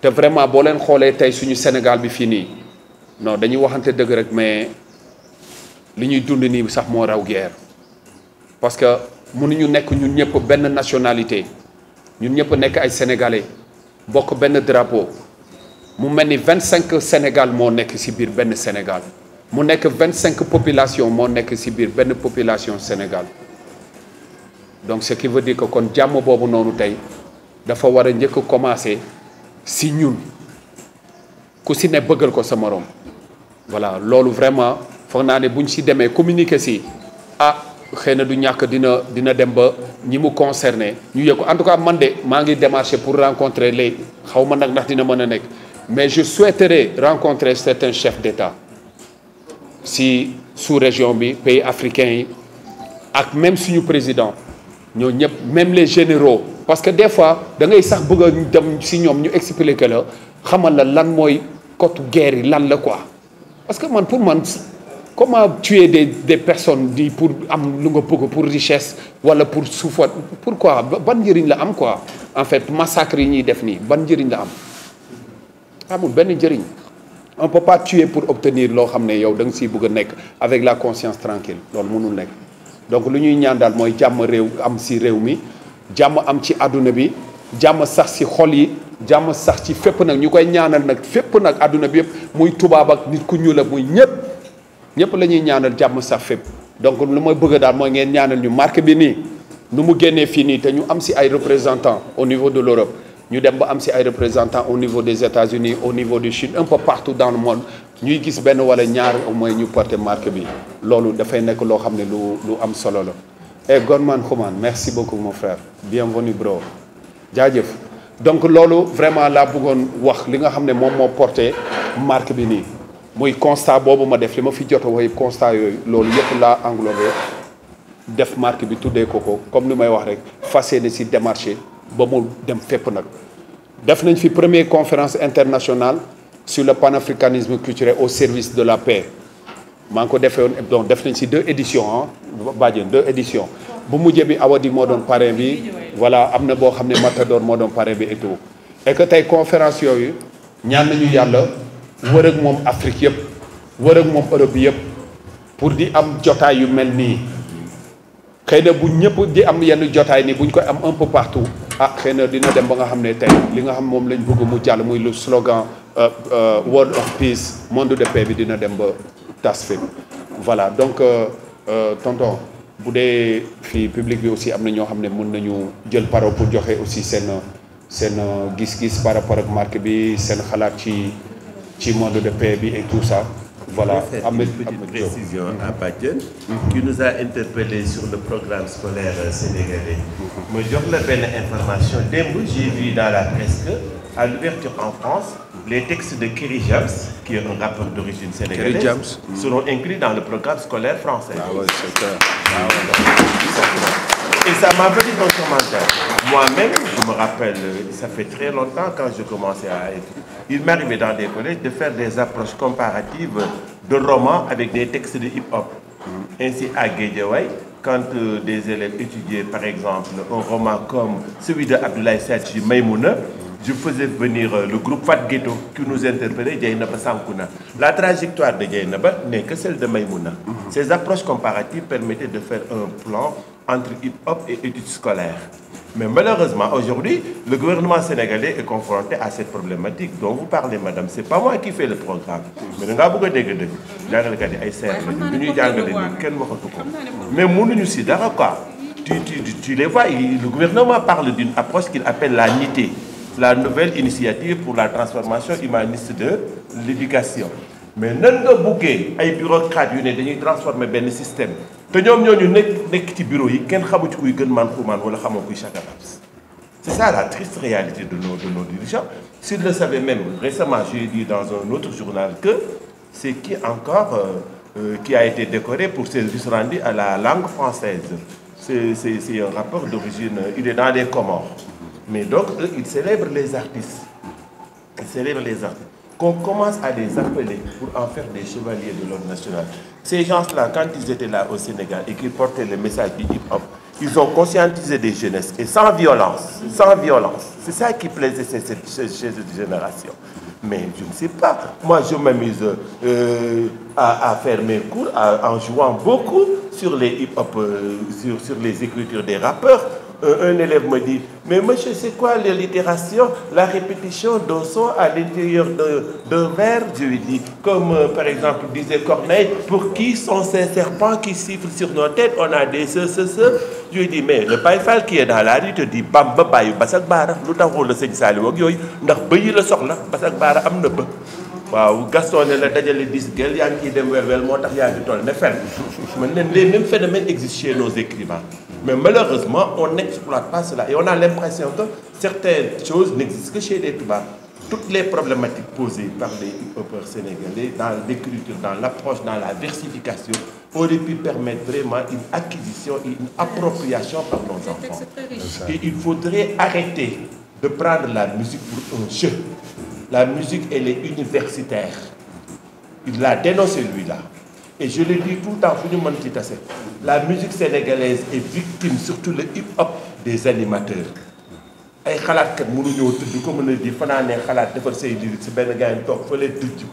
te vraiment boo leen xoolee tey suñu Sénégal bi fii nii non dañuy waxante dëgg rek mais li ñuy dund nii sax moo raw guerre parce que mënuñu nekk ñun ñëpp benn nationalité ñun ñëpp nekk ay sénégalais bokk benn drapeau mu mel ni 25 Sénégal moo nekk ci biir benn Sénégal mu nekk 25 population moo nekk ci biir benn population Sénégal donc ce qui veut dire que kon jàmm boobu noonu tey dafa war a njëkk a commencer ci ñun ku ci ne bëggal ko sa moroom voilà loolu vraiment foog naa ne buñ ci demee communiquer ci xëy na du ñàkk dina dem ba ñi mu concerné ñu yëg ko en tout cas man de maa ngi démarché pour rencontrer les xaw ma nag ndax dina mën a nekk mais je souhaiterais rencontrer certains chefs d'État si sous-région bi pays africains yi ak même suñu président ñoo ñëpp même les généraux parce que des fois da ngay sax bëgg a dem si ñoom ñu expliquer la xamal la lan mooy côté guerre yi lan la quoi parce que man pour man comment tuer des personnes di pour am lu nga bëgg pour richesse wala pour souffle pourquoi ban njëriñ la am quoi en fait massacre yi ñuy def nii ban njëriñ la am amul benn njëriñ on peut pas tuer pour obtenir loo xam ne yow da nga siy bëgg a nekk avec la conscience tranquille loolu mënul nekk donc lu ñuy ñaan daal mooy jàmm réew am si réew mi jàmm am ci àdduna bi jàmm sax ci xol yi jàmm sax ci fépp nag ñu koy ñaanal nag fépp nag àdduna bi yëpp muy tubaab ak nit ku ñuul ak muy ñëpp la ñuy ñaanal jàmm sax fépp. donc lu may bëgg daal mooy ngeen ñaanal ñu marque bi nii nu mu génnee fii nii te ñu am ci ay représentants au niveau de l'Europe ñu dem ba am ci ay représentants au niveau des États-Unis au niveau de Chine un peu partout dans le monde ñuy gis benn wala ñaar au moins ñu porter marque bi loolu dafay nekk loo xam ne lu am solo la. et Godman Xuman merci beaucoup mon frère bienvenue bro jaajëf. donc loolu vraiment laa bëggoon wax li nga xam ne moom moo porté marque bi nii muy constat boobu ma def li ma fi jot a wax constat yooyu loolu yëpp laa englobé def marque bi tuddee ko comme ni may wax rek fas yéene ci démarché ba mu dem fépp nag. def nañ fi première conférence internationale sur le panafricanisme culturel au service de la paix maa ngi ko defee woon donc def nañ ci 2 éditions ah Badiane 2 éditions bu mujjee bi Awadi moo doon parrain bi voilà am na boo xam ne Matador moo doon parrain bi et tout et que tey conférence yooyu ñaan nañu yàlla wër ak moom Afrique yëpp wër ak moom Europe bi yëpp pour di am jotaay yu mel nii xëy na bu ñëpp di am yenn jotaay nii bu ñu koy am un peu partout ah xëy na dina dem ba nga xam ne tey li nga xam moom lañ bëgg mu jàll muy le slogan world of peace monde de paix bi dina dem ba tas fépp voilà donc tonton bu dee fii public bi aussi am na ñoo xam ne mën nañu jël parole pour joxe aussi seen gis-gis par rapport ak marque bi seen xalaat ci monde de paix bi et tout ça. Voilà, une petite précision à Badiane qui nous a interpellé sur le programme scolaire sénégalais. Moi, je vous donne information. J'ai vu dans la presse qu'à l'ouverture en France, les textes de Kerry James, qui est un rappeur d'origine sénégalaise, seront inclus dans le programme scolaire français. Ah ouais, c'est clair. Et ça m'a fait un commentaire. Moi-même, je me rappelle, ça fait très longtemps quand je commençais à écrire, il m'arrivait dans des collèges de faire des approches comparatives de romans avec des textes de hip-hop. Ainsi, à Guédiawaye, quand des élèves étudiaient, par exemple, un roman comme celui de Abdoulaye Sadji Maïmouna, je faisais venir le groupe Fat Ghetto qui nous interpellait, Djaïnaba Sankouna. La trajectoire de Djaïnaba n'est que celle de Maïmouna. Ces approches comparatives permettaient de faire un plan entre hip-hop et études scolaires. Mais malheureusement, aujourd'hui, le gouvernement sénégalais est confronté à cette problématique dont vous parlez, madame. C'est pas moi qui fais le programme. Mais nous avons beaucoup de mais tu les vois, le gouvernement parle d'une approche qu'il appelle la NITE, la nouvelle initiative pour la transformation humaniste de l'éducation. Mais nous avons des bureaucrates qui transformer le système. Te ñoom ñooñu nekk ci bureau yi kenn xamu ci kuy gën man xumaan wala xamoo kuy Chaka Babs. C'est ça la triste réalité de nos dirigeants. S'ils le savaient même, récemment j'ai dit dans un autre journal que c'est qui encore qui a été décoré pour ses services rendus à la langue française. C'est un rapport d'origine, il est dans les Comores. Mais donc eux, ils célèbrent les artistes. Ils célèbrent les artistes. Qu'on commence à les appeler pour en faire des chevaliers de l'ordre national. Ces gens-là, quand ils étaient là au Sénégal et qu'ils portaient le message du hip-hop, ils ont conscientisé des jeunesses et sans violence, sans violence. C'est ça qui plaisait chez cette génération. Mais je ne sais pas, moi je m'amuse à faire mes cours en jouant beaucoup sur les hip-hop, sur les écritures des rappeurs. Un élève me dit, mais monsieur, c'est quoi l'allitération? La répétition d'un son à l'intérieur d'un vers, je lui dis, comme par exemple disait Corneille, pour qui sont ces serpents qui sifflent sur nos têtes? On a des ce. Je lui dis, mais le Baye Fall qui est dans la rue te dit, Bamba Bayu Basak Bara, lu taxoon le sëñ Saliou ak yooyu ndax bëyi la soxla Basak Bara am na ba. waaw Gaston ne la dajale 10 gel yaa ngi ciy dem wel moo tax yaa ngi toll ne fenn. man leen les mêmes phénomènes existent chez nos écrivains. Mais malheureusement, on n'exploite pas cela. Et on a l'impression que certaines choses n'existent que chez les Touba. Toutes les problématiques posées par les hip-hopers sénégalais, dans l'écriture, dans l'approche, dans la versification, auraient pu permettre vraiment une acquisition et une appropriation par nos enfants. Et il faudrait arrêter de prendre la musique pour un jeu. La musique, elle est universitaire. Il l'a dénoncé, lui-là. Et je le dis tout le temps, la musique sénégalaise est victime, surtout le hip-hop, des animateurs. Ay xalaatkat mënuñoo tudd ko mën a di fanaanee xalaat defar say lyrics si benn gars yi toog fa leen tudd.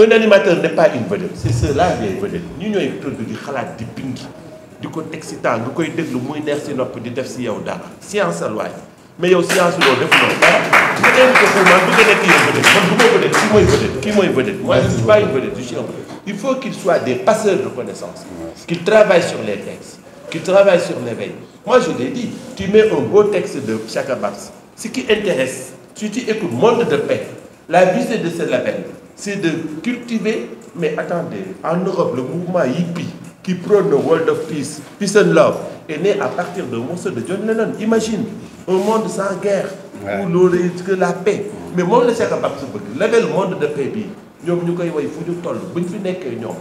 Un animateur n'est pas une vedette, c'est ceux-là les vedettes. ñu ñooy tudd di xalaat di bind di ko teg si temps nga koy déglu muy neex si nopp di def si yow dara science al waay mais yow science loolu def noonu dara bu invité pour man bu nga nekk yow vedette man bu ma vedette kii mooy vedette kii mooy vedette moi je ne suis pas une vedette je suis un vedette. Il faut qu'ils soient des passeurs de connaissances, qu'ils travaillent sur les textes, qu'ils travaillent sur l'éveil. Moi je l'ai dit, tu mets un beau texte de Chaka Babs, ce qui intéresse, si tu écoutes Monde de paix, la visée de ce label, c'est de cultiver, mais attendez, en Europe, le mouvement hippie qui prône le world of peace, peace and love, est né à partir d'un morceau de John Lennon. Imagine, un monde sans guerre, où l'aurait que la paix. Mais moi, le Chaka Babs, le label Monde de paix, ñoom ñu koy way fu ñu toll bu ñu fi nekkee ñoom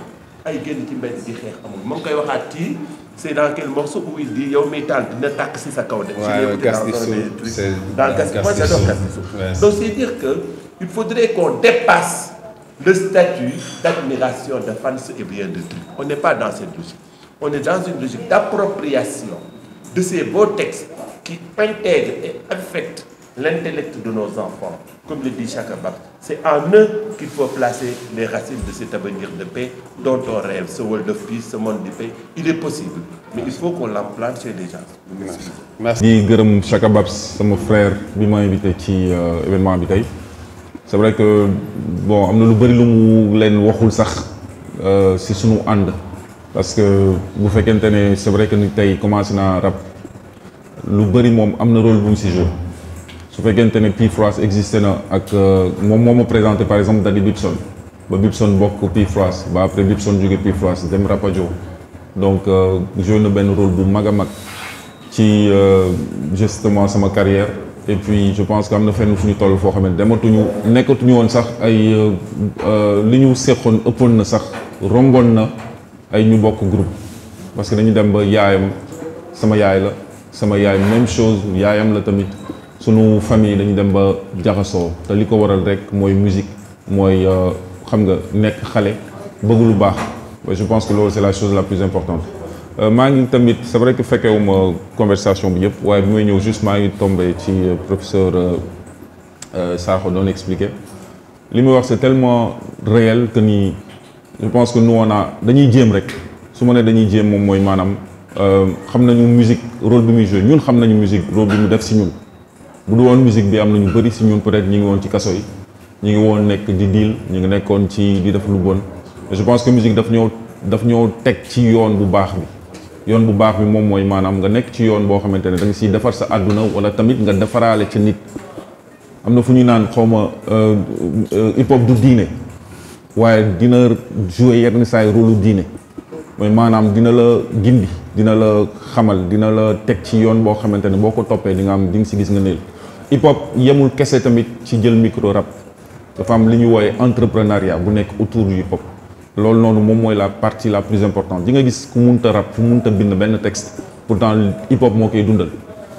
ay génn ci mbedd di xeex amul moom koy waxaat ci c'est dans quel morceau où il dit yow miy taal dina tàkk si sa kaw de. waaw gas di suuf dans gas moi j'adore gas di suuf. Donc c'est dire que il faudrait qu'on dépasse le statut d'admiration de fans et bien de trucs. On n'est pas dans cette logique. On est dans une logique d'appropriation de ces beaux textes qui intègrent et affectent l'intellect de nos enfants. Comme le dit Chaka Babs, c'est en eux qu'il faut placer les racines de cet avenir de paix dont on rêve, ce world of peace, ce monde de paix. Il est possible, mais il faut qu'on l'implante chez les gens. Merci. di gërëm Chaka Babs sama frère bi ma invité ci événement bi tey c'est vrai que bon am na lu bëri lu mu leen waxul sax si sunu ànd parce que bu fekkente ne c'est vrai que ni tey commencé naa rap lu bëri moom am na rôle bu mu si joué. su fekkente ne Pifroise existé na ak moom moo ma présenté par exemple Daddy Bibson ba Bibson bokk Pifroise ba après Bibson jóge Pifroise dem Rapadio donc joué na benn rôle bu mag a mag ci justement sama carrière et puis je pense que am na fenn fu ñu toll foo xam ne dematuñu nekkatuñu woon sax ay li ñu seqoon ëppoon na sax romboon na ay ñu bokk groupe parce que dañu dem ba yaayam sama yaay la sama yaay même chose yaayam la tamit sunu famille dañu dem ba jaxasoo te li ko waral rek mooy musique mooy xam nga nekk xale bëgg lu baax je pense que loolu c'est la chose la plus importante. maa ngi tamit c'est vrai que fekkewuma conversation bi yëpp waaye bi may ñëw juste maa ngi tombé ci professeur Sakho doon expliqué li muy wax c'est tellement réel que ni je pense que nous on a dañuy jéem rek su ma nee dañuy jéem moom mooy maanaam xam nañu musique rôle bi muy joué ñun xam nañu musique rôle bi mu def si ñun. bu du woon musique bi am na ñu bëri si ñun peut-être ñi ngi woon ci kaso yi ñi ngi woon nekk di deal ñi ngi nekkoon ci di def lu bon je pense que musique daf ñoo teg ci yoon bu baax bi yoon bu baax bi moom mooy maanaam nga nekk ci yoon boo xamante ne da nga siy defar sa àdduna wala tamit nga defaraale ci nit am na fu ñu naan xawma hip hop du diine waaye dina jouer yenn saa yi rôle diine mooy maanaam dina la gindi dina la xamal dina la teg ci yoon boo xamante ne boo ko toppee di nga si gis nga neel hip hop yemul kese tamit ci jël micro rap dafa am li ñu wooye entrepreneuriat bu nekk autour du hip hop loolu noonu moom mooy la partie la plus importante di nga gis ku munta rap fu munta bind benn texte pourtant hip hop moo koy dundal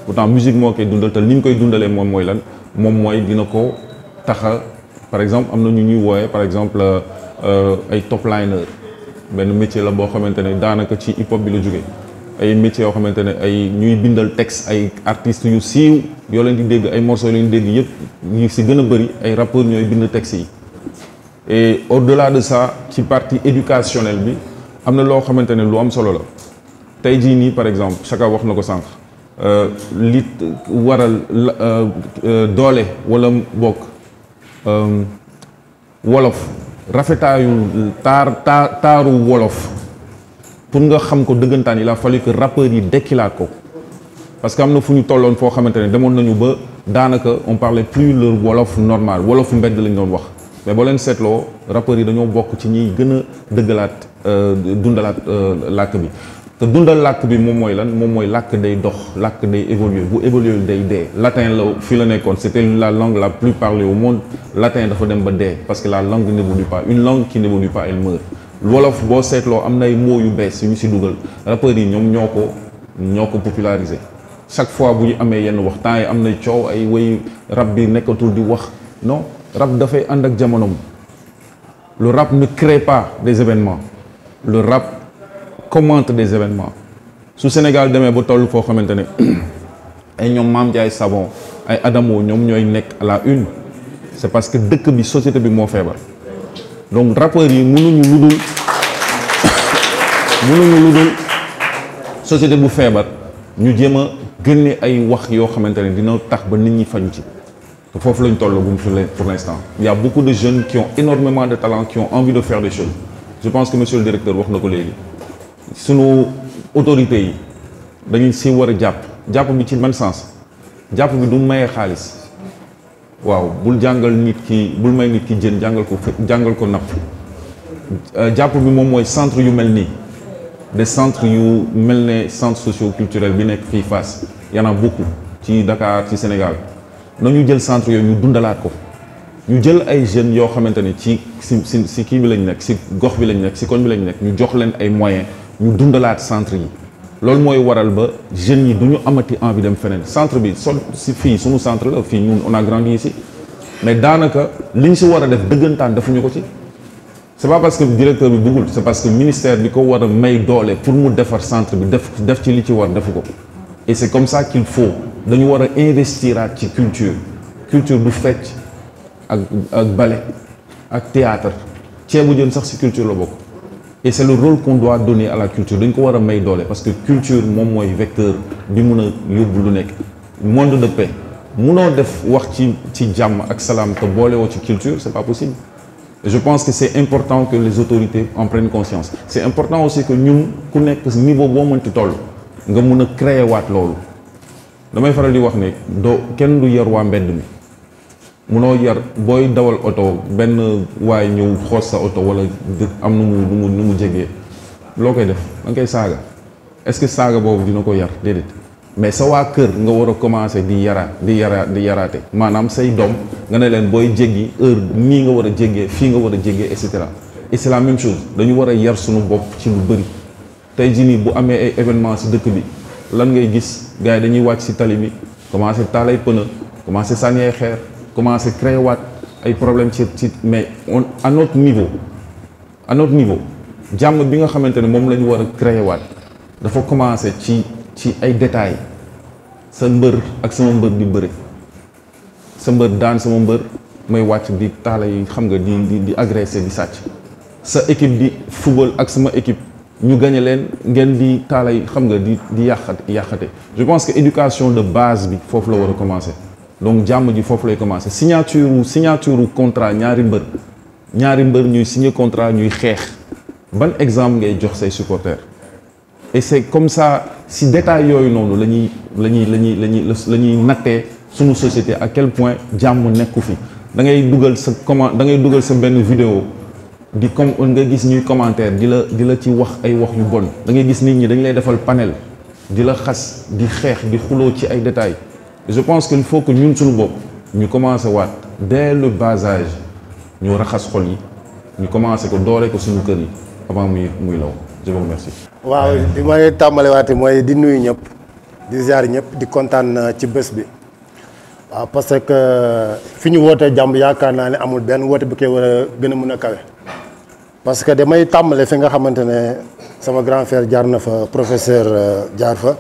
pourtant musique moo koy dundal te li ñu koy dundalee moom mooy lan moom mooy dina ko taxa par exemple am na ñu ñuy wooye par exemple ay top liner benn métier la boo xamante ne daanaka ci hip hop bi la jógee ay métiers yoo xamante ne ay ñuy bindal texte ay artistes yu siiw yoo leen di dégg ay morceaux yoo leen di dégg yëpp ñu si gën a bëri ay rappeurs ñooy bind texte yi et au-delà de ça ci partie éducationnelle bi am na loo xamante ne lu am solo la tey jii nii par exemple Chaka wax na ko sànq li waral doole wala bokk wolof rafetaayu taaru wolof pour nga xam ko dëggantaan il a fallu que rappeurs yi dekkilaat ko parce que am na fu ñu tolloon foo xamante ne demoon nañu ba daanaka on parlait plus le wolof normal wolofu mbedd lañ doon wax mais boo leen seetloo rappeurs yi dañoo bokk ci ñiy gën a dëggalaat dundalaat làkk bi te dundal làkk bi moom mooy lan moom mooy làkk day dox làkk day évoluer bu évoluer day dee latin la fii la nekkoon c'était la langue la plus parlée au monde latin dafa dem ba dee parce que la langue n'évolue pas une langue qui n'évolue pas elle meurt wolof boo seetloo am na ay mots yu bees yu ñu si dugal rappeurs yi ñoom ñoo ko populariser chaque fois bu ñu amee yenn wax temps yi am na coow ay way rap bi nekkatul di wax non rap dafay ànd ak jamonoom le rap ne crée pas des événements le rap commente des événements su Sénégal demee ba toll foo xamante ne ay ñoom Mame Ndiaye Savon ay Adamo ñoom ñooy nekk à la une c'est parce que dëkk bi société bi moo feebar donc rappeurs yi mënuñu lu dul société bu feebar ñu jéem a génne ay wax yoo xamante ne dina tax ba nit ñi faju ci te foofu lañ toll gum pour l'instant. Il y a beaucoup de jeunes qui ont énormément de talent, qui ont envie de faire des choses. Je pense que monsieur le directeur wax na ko léegi sunu autorités yi dañuy si war a jàpp bi ci ban sens jàpp bi du mayee xaalis waaw bul jàngal nit ki bul may nit ki jën jàngal ko napp jàpp bi moom mooy centre yu mel nii des centres yu mel ne centre socio-culturel bi nekk fii Fass y en a beaucoup ci Dakar ci Sénégal nañu jël centre yooyu ñu dundalaat ko ñu jël ay jeunes yoo xamante ne si kii bi lañ nekk si gox bi lañ nekk si koñ bi lañ nekk ñu jox leen ay moyens ñu dundalaat centre yi loolu mooy waral ba jeunes yi du ñu amati envie dem feneen centre bi si fii sunu centre la fii ñun on a grandi ici mais daanaka liñ si war a def dëggantaan defuñu ko ci c'est pas parce que directeur bi bëggul c'est parce que ministère bi ko war a may doole pour mu defar centre bi def ci li ci war defu ko et c'est comme ça qu'il faut dañu war a investiraat ci culture du fecc ak ballet ak théâtre ceebu jën sax ci culture la bokk et c'est le rôle qu'on doit donner à la culture dañ ko war a may doole parce que culture moom mooy vecteur bi mun a yóbbu lu nekk monde de paix munoo def wax ci jàmm ak salaam te boolewoo ci culture c'est pas possible et je pense que c'est important que les autorités en prennent conscience c'est important aussi que ñun ku nekk niveau boo mënti toll nga mun a créer waat loolu damay faral di wax ne kenn du yar waa mbedd mi munoo yar booy dawal oto benn waaye ñëw xoos sa oto wala am nu mu jegee loo koy def da nga koy saaga est-ce que saaga boobu dina ko yar déedéet mais sa waa kër nga war a commencer di yaraate maanaam say doom nga ne leen booy jéggi heure nii nga war a jéggee fii nga war a jéggee et cetera et c'est la même chose dañu war a yar suñu bopp ci lu bëri tey jii nii bu amee ay événements ci dëkk bi lan ngay gis gars yi dañuy wàcc ci tali bi commencer taal ay pneu commencer sànni ay xeer commencer créer waat ay problèmes ci mais à notre niveau jàmm bi nga xamante ne moom la ñu war a créer waat dafa commencer ci ay détails sa mbër ak sama mbër di bëre sa mbër daan sama mbër may wàcc di taala yi xam nga di agresser di sàcc sa équipe di football ak sama équipe ñu gagné leen ngeen di taala yi xam nga di yàqate je pense que éducation de base bi foofu la war a commencer donc jàmm ji foofu lay commencer signature contrat ñaari mbër ñuy signer contrat ñuy xeex ban exemple ngay jox say supporters et c'est comme ça si détail yooyu noonu la ñuy nattee suñu société à quel point jàmm nekku fi da ngay dugal sa benn vidéo nga gis ñuy commentaire di la ci wax ay wax yu bon da ngay gis nit ñi dañ lay defal panel di la xas di xeex di xuloo ci ay détails je pense qu'il faut que ñun suñu bopp ñu commencer waat dès le bas âge ñu raxas xol yi ñu commencer ko doore ko suñu kër yi avant muy law je vous remercie. waaw li may tàmbalewaate mooy di nuyu ñëpp di ziar ñëpp di kontaan ci bés bi waaw parce que fi ñu wootee jàmm yaakaar naa ne amul benn woote bu koy war a gën a mën a kawe parce que damay tàmbale fi nga xamante ne sama grand frère jaar na fa professeur jaar fa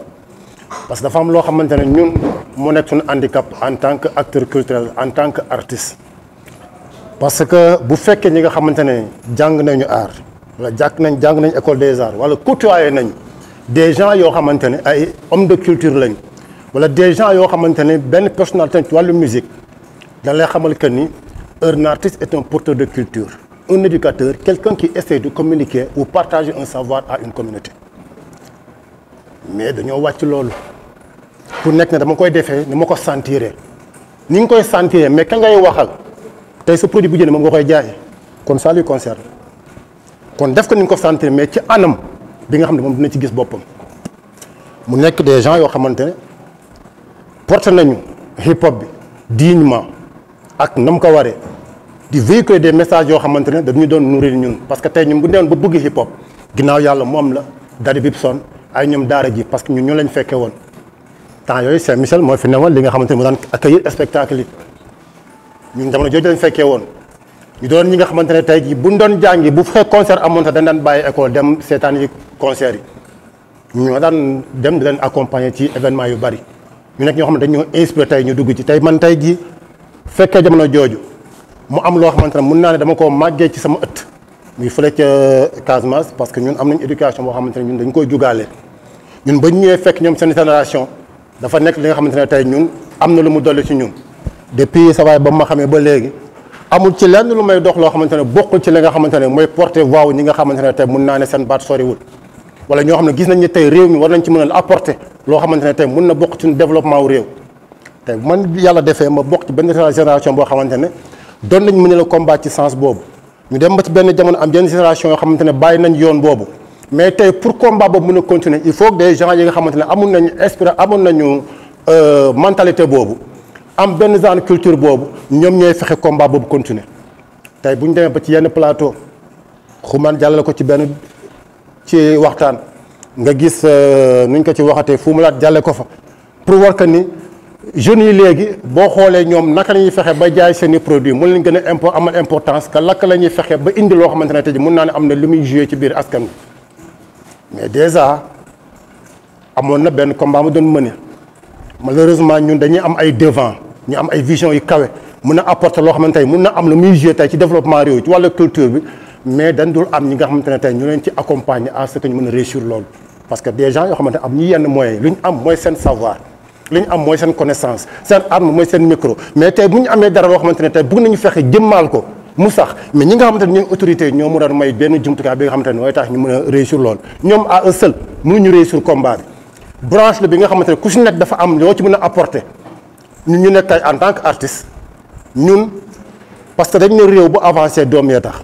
parce que dafa am loo xamante ne ñun moo nekk suñu handicap en tant que acteur culturel en tant que artiste parce que bu fekkee ñi nga xamante ne jàng nañu art wala jàng nañ école des arts wala côtoyé nañ des gens yoo xamante ne ay hommes de culture lañ wala des gens yoo xamante ne benn personnalité ci wàllu musique dañ lay xamal que ni un artiste est un porteur de culture un éducateur quelqu'un qui essaie de communiquer ou partager un savoir à une communauté mais dañoo wàcc loolu ku nekk ne dama koy defee ni ma ko sentiree ni nga koy sentiree mais ka ngay waxal tey sa produit bu jënd moom nga koy jaay kon ça lui concerne kon def ko ni nga ko sentir mais ci anam bi nga xam ne moom dina ci gis boppam mu nekk des gens yoo xamante ne porté nañu hip hop bi dignement ak na mu ko waree di véhiculer des messages yoo xamante ne dañu doon nourrir ñun parce que tey ñun bu ñu doon ba bëgg hip hop ginnaaw yàlla moom la Daddy Bibson ay ñoom daara ji parce que ñun ñoo lañ fekkee woon temps yooyu Saint Michel moo fi newoon li nga xamante ne mu daan accueillir spectacle yi ñun jamono jooju lañ fekkee woon. ñu doon ñi nga xamante ne tey jii buñ doon jàngi bu fekk concert amoon sax dañ daan bàyyi école dem seetaan yi concert yi ñoo daan dem di leen accompagner ci événement yu bari ñu nekk ñoo xam ne dañoo inspiré tey ñu dugg ci tey man tey jii fekkee jamono jooju mu am loo xamante ne mun naa ne dama koo màggee ci sama ëtt muy fële ca Casamance parce que ñun am nañ éducation boo xamante ne ñun dañ koy jugaale ñun ba ñëwee fekk ñoom seen génération dafa nekk li nga xamante ne tey ñun am na lu mu dolli ci ñun depuis sa waay ba ma xamee ba léegi amul ci lenn lu may dox loo xamante ne bokkul ci li nga xamante ne mooy porter voix ñi nga xamante ne tey mun naa ne seen baat soriwul wala ñoo xam ne gis nañ ne tey réew mi war nañ ci mën a apporter loo xamante ne tey mun na bokk ci développement wu réew tey man yàlla defee ma bokk ci benn génération boo xamante ne doon nañ mën a la combat ci sens boobu ñu dem ba ci benn jamono am yenn génération yoo xamante ne bàyyi nañ yoon boobu mais tey pour combat boobu mën a continuer il faut que des gens yi nga xamante ne amoon nañu esprit amoon nañu mentalité boobu am benn genre culture boobu ñoom ñooy fexe combat boobu continuer tey bu ñu demee ba ci yenn plateau xumaan jàllale ko ci benn ci waxtaan nga gis nuñ ko ci waxatee fu mu laat jàlle ko fa pour war que ni jeunes yi léegi boo xoolee ñoom naka la ñuy fexe ba jaay seen i produits mun leen gën a amal importance que lakk la ñuy fexe ba indi loo xamante ne tey mun naa ne am na lu muy joué ci biir askan bi mais déjà amoon na benn combat mu doon mëne malheureusement ñun dañuy am ay devant ñu am ay vision yu kawe mun a apporter loo xamante ne mun na am lu muy joué tey ci développement réew ci wàllu culture bi mais dañ dul am ñi nga xamante ne tey ñu leen ci accompagner à ce que ñu mën a réussir loolu parce que des gens yoo xamante ne am ñu yenn moyens lu ñu am mooy seen savoir li ñu am mooy seen connaissance seen arme mooy seen micro mais tey bu ñu amee dara loo xamante ne tey bëgg nañu fexe jëmmaal ko mu sax mais ñi nga xamante ne ñooy autorité ñoo mu doon may benn jumtukaay bi nga xamante ne mooy tax ñu mën a réussir loolu ñoom à eux seuls mënuñu réussir combat bi branche la bi nga xamante ne ku si nekk dafa am loo ci mën a apporter ñun ñu nekk tey en tant que artiste ñun parce que dañ ne réew bu avancé doom yee tax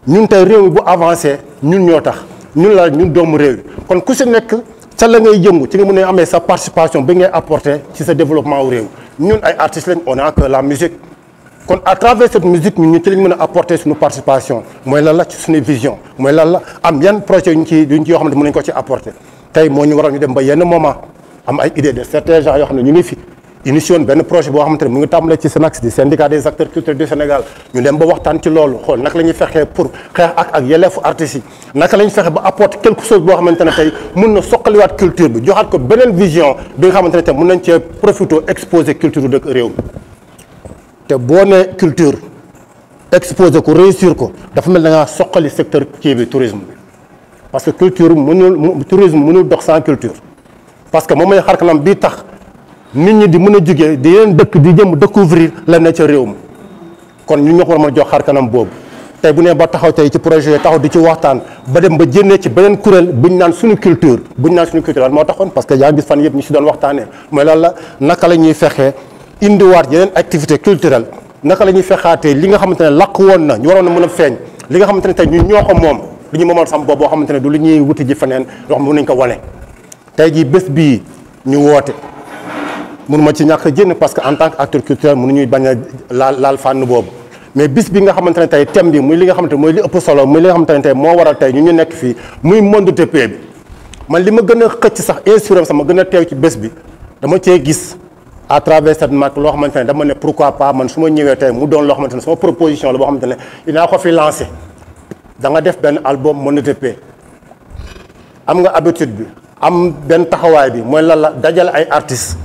ñun tey réew mi bu avancé ñun ñoo tax ñun la ñun doomu réew yi kon ku si nekk ca la ngay yëngu ci nga mën a amee sa participation bi ngay apporter ci sa développement wu réew ñun ay artistes lañ on a que la musique kon à travers cette musique ñun ci lañ mën a apporter suñu participation mooy lan la ci suñu vision mooy lan la am yan projet yu ñu ci yoo xamante mën nañu ko ci apporter tey moo ñu waral ñu dem ba yenn moment am ay idées de certains gens yoo xam ne ñu ngi fi initié benn projet boo xamante ne mu ngi tàmbalee ci SYNACS di syndicat des acteurs culturels du Sénégal ñu dem ba waxtaan ci loolu xool naka la ñuy fexee pour xeex ak yelleefu artistes yi naka la ñuy fexe ba apporter quelque chose boo xamante ne tey mun na soqaliwaat culture bi joxaat ko beneen vision bi nga xamante ne tey mun nañ cee profité exposer culture dëkk réew mi te boo nee culture exposer ko réussir ko dafa mel da ngaa soqali secteur kii bi tourisme bi parce que culture tourisme mënul dox sans culture parce que moom mooy xarkanam bii tax nit ñi di mën a jugee di yeneen dëkk di jëm découvrir la ne ca réew mi kon ñu ñoo ko war a mën a jox xar kanam boobu tey bu nee ba taxaw tey ci projet yi taxaw di ci waxtaan ba dem ba génnee ci beneen kuréel buñ naan suñu culture lan moo taxoon parce que yaa ngi gis fan yëpp ñu si doon waxtaanee mooy lan la naka la ñuy fexee indiwaat yeneen activité culturelle naka la ñuy fexaatee li nga xamante ne làq woon na ñu waroon na mën a feeñ li nga xamante ne tey ñun ñoo ko moom lu ñu moomal sam boobu boo xamante ne du lu ñuy wuti ji feneen loo xam ne mën nañ ko wane tey jii bés bii ñu woote mënuma ci ñàkk a jënd parce que en tant que acteur culturel mënuñuy bañ a laal fànn boobu mais bis bi nga xamante ne tey thème bi muy li nga xamante ne mooy li ëpp solo muy li nga xamante ne tey moo waral tey ñu nekk fii muy monde de paix bi man li ma gën a xëcc sax inspiré sama gën a teew ci bés bi dama cee gis à travers cette marque loo xamante ne dama ne pourquoi pas man su ma ñëwee tey mu doon loo xamante ne sama proposition la boo xamante ne dinaa ko fi lancé da nga def benn album monde de paix am nga habitude bi am benn taxawaay bi mooy lan la dajale ay artistes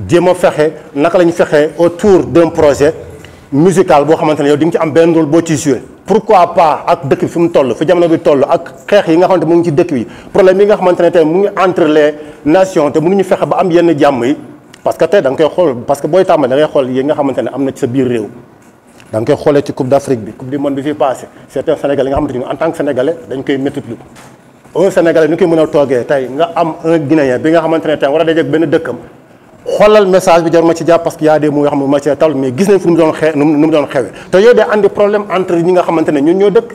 jéem a fexe naka la ñu fexee autour d'un projet musical boo xamante ne yow di nga ci am benn rôle boo ciy joué pourquoi pas ak dëkk bi fi mu toll fi jamono bi toll ak xeex yi nga xamante mu ngi ci dëkk bi problème yi nga xamante ne tey mu ngi entre les nations te mënuñu fexe ba am yenn jàmm yi parce que tey da nga koy xool parce que booy tàmbali da ngay xool yi nga xamante ne am na ci sa biir réew da nga koy xoolee ci coupe d'Afrique bi coupe du monde bi fi passé certains sénégalais nga xamante ni en tant que sénégalais dañ koy méttitlu un sénégalais ni koy mën a toogee tey nga am un guinéen bi nga xamante ne tey war a dajeeg benn dëkkam xoolal message bi jar ma ci jàpp parce que y a des mots yoo xam ne ma cee tal mais gis nañ fu mu doon nu mu doon xewe te yooyu day andi problème entre ñi nga xamante ne ñun ñoo dëkk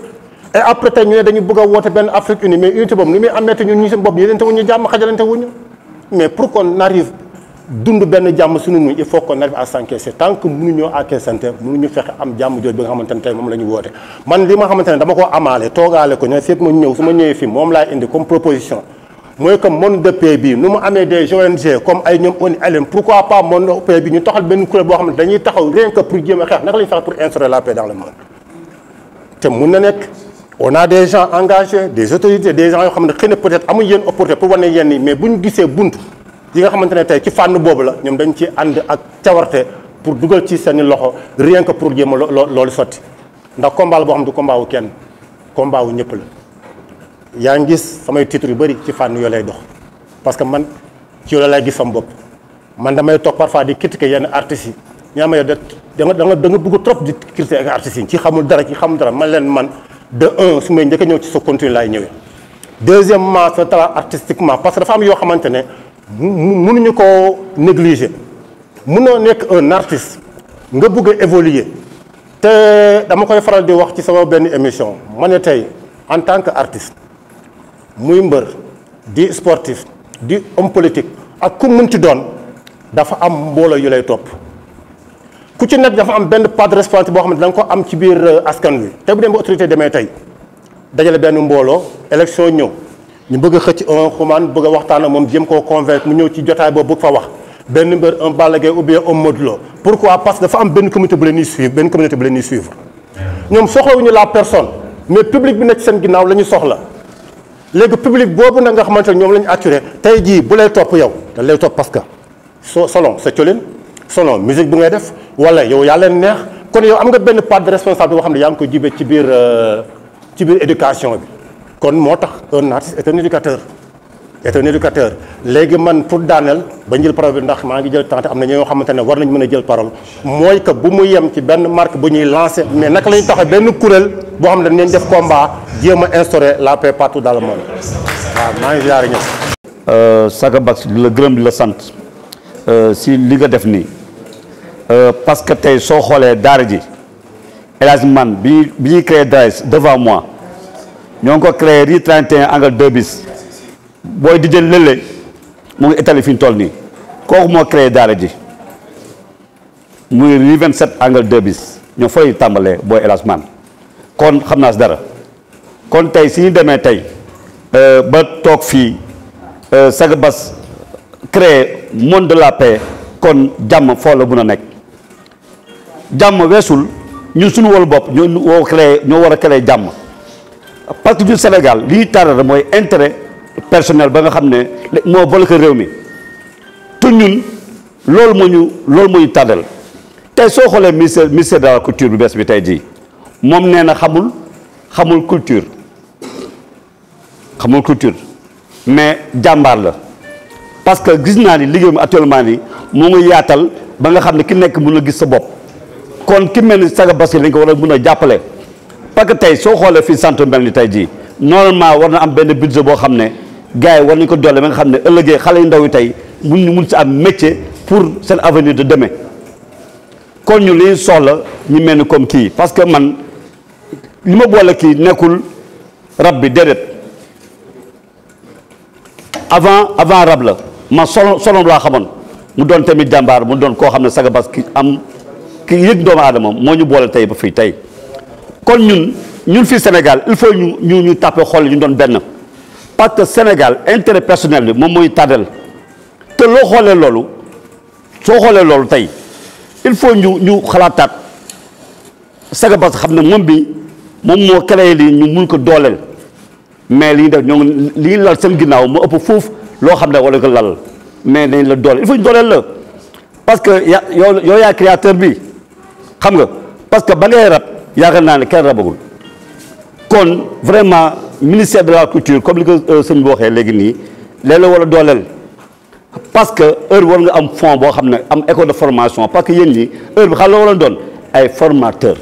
et après tey ñu ne dañu bëgg a woote benn Afrique unie mais unité boobu ni muy amee te ñun ñu seen bopp yénente wuñu jàmm xajalante wuñu mais pour qu'on arrive dund benn jàmm suñu nuñ il faut qu'on arrive à s'encaisser tant que mënuñoo encaissante mënuñu fexe am jàmm jooju bi nga xamante ne tey moom la ñu woote man li ma xamante ne dama ko amaale toogaale ko ño seet ma ñëw su ma ñëwee fii moom laay indi comme proposition mooy comme monde de paix bi nu mu amee des ONG comme ay ñoom ONU Ellen pourquoi pas monde de paix bi ñu taxal benn kuréel boo xam ne dañuy taxaw rien que pour jéem a xeex naka la ñuy fexe pour instaurer la paix dans le monde te mun na nekk on a des gens engagés des autorités des gens yoo xam ne xëy na peut-être amuñ yenn opportunité pour wane yenn yi mais bu ñu gisee buntu yi nga xamante ne tey ci fànn boobu la ñoom dañ ci ànd ak cawarte pour dugal ci seen loxo rien que pour jéem a loolu sotti ndax combat la boo xam ne du combat wu kenn combat wu ñëpp la. yaa ngi gis samay titres yu bëri ci fànn yoo lay dox parce que man ci yow lay gis sama bopp man damay toog parfois di critiquer yenn artistes yi ñaa ma yow da nga bëgg trop di critiquer ak artistes yi ci xamul dara man leen man de un su may njëkk a ñëw ci sa contenu laay ñëwee. deuxièmement sa talent artistiquement parce que dafa am yoo xamante ne mënuñu koo négliger mënoo nekk un artiste nga bëgg a évoluer te dama koy faral di wax ci sama benn émission ma ne tey en tant que artiste muy mbër di sportif di homme politique ak ku mën ci doon dafa am mbooloo yu lay topp ku ci nekk dafa am benn part de responsabilité boo xam ne da nga ko am ci biir askan wi te bu dem ba autorité demee tey dajale benn mbooloo élection ñëw ñu bëgg a xëcc un xumaan bëgg a waxtaan ak moom jéem koo convaincre mu ñëw ci jotaay boobu bëgg fa wax benn mbër un Balla Gaye ou bien un Modou Lo pourquoi parce que dafa am benn communauté bu leen ñuy suivre ñoom soxlawuñu la personne mais public bi nekk seen ginnaaw la ñu soxla léegi public boobu nag nga xamante ne ñoom la ñu attiré tey jii bu lay topp yow da lay topp parce que selon sa colin selon musique bi ngay def wala yow yaa leen neex kon yow am nga benn part de responsable boo xam ne yaa ngi ko jibee ci biir éducation bi kon moo tax un artiste est un éducateur léegi man pour daaneel ba njël parole bi ndax maa ngi jël temps te am na ñoo xamante ne war nañ mën a jël parole mooy que bu mu yem ci benn marque bu ñuy lancé mais naka la ñu taxee benn kuréel boo xam ne dañ def combat jéem a instaurer la paix partout dans le monde waaw maa ngi ziare ñëpp. Saga Bax di la gërëm di la sant si li nga def nii parce que tey soo xoolee daara ji El Hadj Man bi ñuy créé DAES devant moi ñoo ngi ko créé rue 31 angle 2 bis booy di jël lële mu ngi étali fi ñu toll nii kooku moo créé daara ji muy rue 27 angle 2 bis ñoo fay tàmbalee booy El Hadj Man kon xam naa si dara kon tey si ñu demee tey ba toog fii Saga Bass créé monde de la paix kon jàmm foo la mun a nekk jàmm weesul ñun suñu wàllu bopp ñoo war a créé jàmm parce que du Sénégal li ñuy tardé mooy intérêt personnel ba nga xam ne moo bloqué réew mi te ñun loolu moo ñu tardel tey soo xoolee ministère de la culture bu bees bi tey jii moom nee na xamul culture mais jàmbaar la parce que gis naa ni liggéeyam actuellement nii moo ngi yaatal ba nga xam ne ki nekk mën a gis sa bopp kon ki mel ni Saga Bass lañ ko war a mën a jàppale parce que tey soo xoolee fii centre mel ni tey jii normalement war na am benn budget boo xam ne gars yi war nañu ko doole ba nga xam ne ëllëgee xale yu ndaw yi tey mun si am métier pour seen avenir de demain kon ñu li soxla ñu mel ni comme kii parce que man li ma boole kii nekkul rab bi déedéet avant rab la man solom laa xamoon mu doon tamit jàmbaar mu doon koo xam ne Saga Bass ki yëg doomu aadama moo ñu boole tey ba fii tey kon ñun fii Sénégal il faut ñu tàppe xool ñu doon benn parce que Sénégal intérêt personnel bi moom mooy tàddal te soo xoolee loolu tey il faut ñu xalaataat Saga Bass xam ne moom moo créé lii ñu mun ko dooleel mais li ñu def li ñu lal seen ginnaaw moo ëpp foofu loo xam ne wala ko lal mais dañ la dooleel il faut ñu dooleel la parce que yow yaa créateur bi xam nga parce que ba ngay rab yaakaar naa ne kenn rabagul kon vraiment ministère de la culture comme li ko sëñ bi waxee léegi nii léeg la war a dooleel parce que heure war nga am fond boo xam ne am école de formation parce que yéen ñi heure bi xam la war a doon ay formateur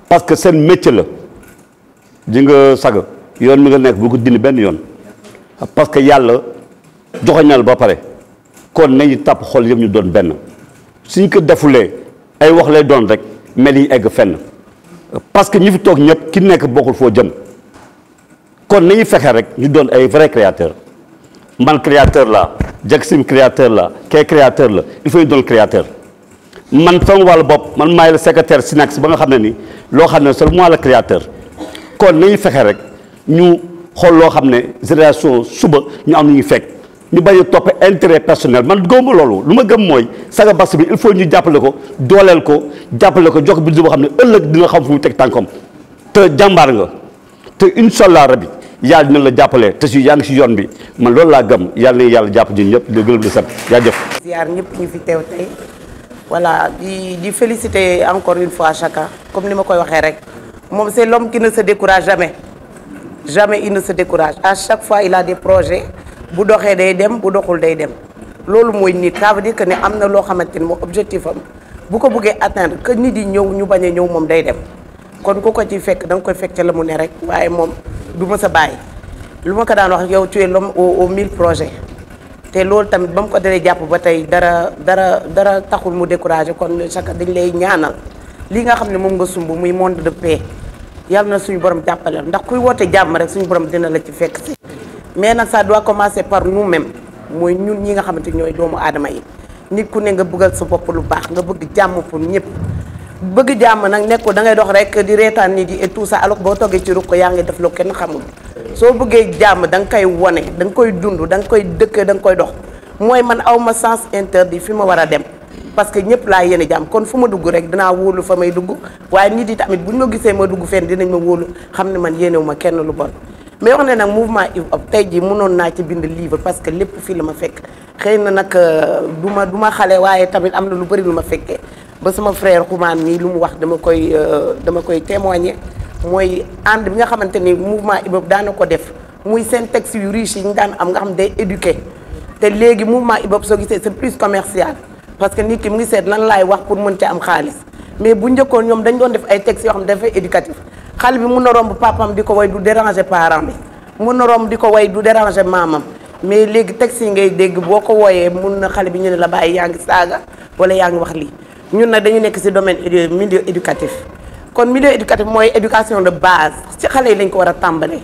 parce que seen métier la di nga Saga yoon mi nga nekk bu ko dindi benn yoon parce que yàlla joxoñal ba pare kon nañu tàpp xol yëpp ñu doon benn suñ ko defulee ay wax lay doon rek mel yi egg fenn parce que ñi fi toog ñëpp ki nekk bokkul foo jëm kon nañu fexe rek ñu doon ay vrai créateur man créateur la Jacksim créateur la kay créateur la il faut ñu doon créateur man sama wàllu bopp man maay le secrétaire SYNACS ba nga xam ne ni loo xam ne c'est moi le créateur kon nañu fexe rek ñu xool loo xam ne génération suba ñu am ñu fekk ñu bañ a topp intérêt personnel man gëmuma loolu lu ma gëm mooy Saga Bass bi il faut ñu jàppale ko dooleel ko jàppale ko jox budget boo xam ne ëllëg dina xam fu mu teg tànkam te jàmbaar nga te incha allah rabi yàlla dina la jàppale te si yaa ngi si yoon bi man loolu laa gëm yàlla na yàlla jàpp ji ñëpp di gërëm di sant jaajëf. ziar ñëpp ñu fi teew tey voilà di féliciter encore une fois chacun comme ni ma koy waxee rek moom c'est l'homme qui ne se décourage jamais il ne se décourage à chaque fois il a des projets bu doxee day dem bu doxul day dem loolu mooy nit. Ça veut dire que ne am na loo xamante ni moom objectif am bu ko bëggee atteindre que nit yi ñëw ñu bañ a ñëw moom day dem kon ku ko ci fekk da nga koy fekk ca la mu ne rek waaye moom du ma sa bàyyi. lu ma ko daan wax yow tu es l'homme aux 1000 projets te loolu tamit ba mu ko dalee jàpp ba tey dara taxul mu découragé kon chaque dañ lay ñaanal li nga xam ne moom nga sumb muy monde de paix yàlla na suñu borom jàppale ndax kuy woote jàmm rek suñu borom dina la ci fekk si mais nag ça doit commencer par nous-mêmes mooy ñun ñi nga xamante ñooy doomu aadama yi nit ku ne nga bëggal sa bopp lu baax nga bëgg jàmm pour ñëpp bëgg jàmm nag nekkul da ngay dox rek di reetaan nit yi et tout ça alors boo toggee ci ruq yaa ngi def loo kenn xamul soo bëggee jàmm da nga koy wone da nga koy dund da nga koy dëkk da nga koy dox mooy man aw ma sens interdit fi ma war a dem parce que ñëpp laa yéene jàmm kon fu ma dugg rek dinaa wóolu fa may dugg waaye nit yi tamit bu ñu ma gisee ma dugg fenn dinañ ma wóolu xam ne man yéenewu ma kenn lu bon mais wax ne nag mouvement hip hop tey jii mënoon naa ci bind livre parce que lépp fii la ma fekk xëy na nag du ma xale waaye tamit am na lu bëri lu ma fekkee ba sama frère Xumaan nii lu mu wax dama koy témoigner mooy ànd bi nga xamante ni mouvement hip hop daana ko def muy seen texte yu riche yi ñu daan am nga xam day éduquer te léegi mouvement hip hop soo gisee c'est plus commercial parce que nit ki mu ngi seet lan laay wax pour mën ci am xaalis mais bu njëkkoon ñoom dañ doon def ay textes yoo xam ne dafay éducatif xale bi mun na romb papam di ko way du déranger parent bi mun na romb di ko way du déranger maamam mais léegi textes yi ngay dégg boo ko wooyee mun na xale bi ñu ne la bàyyi yaa ngi saaga wala yaa ngi wax lii ñun nag dañu nekk ci domaine milieu éducatif kon milieu éducatif mooy éducation de base ci xale yi lañ ko war a tàmbalee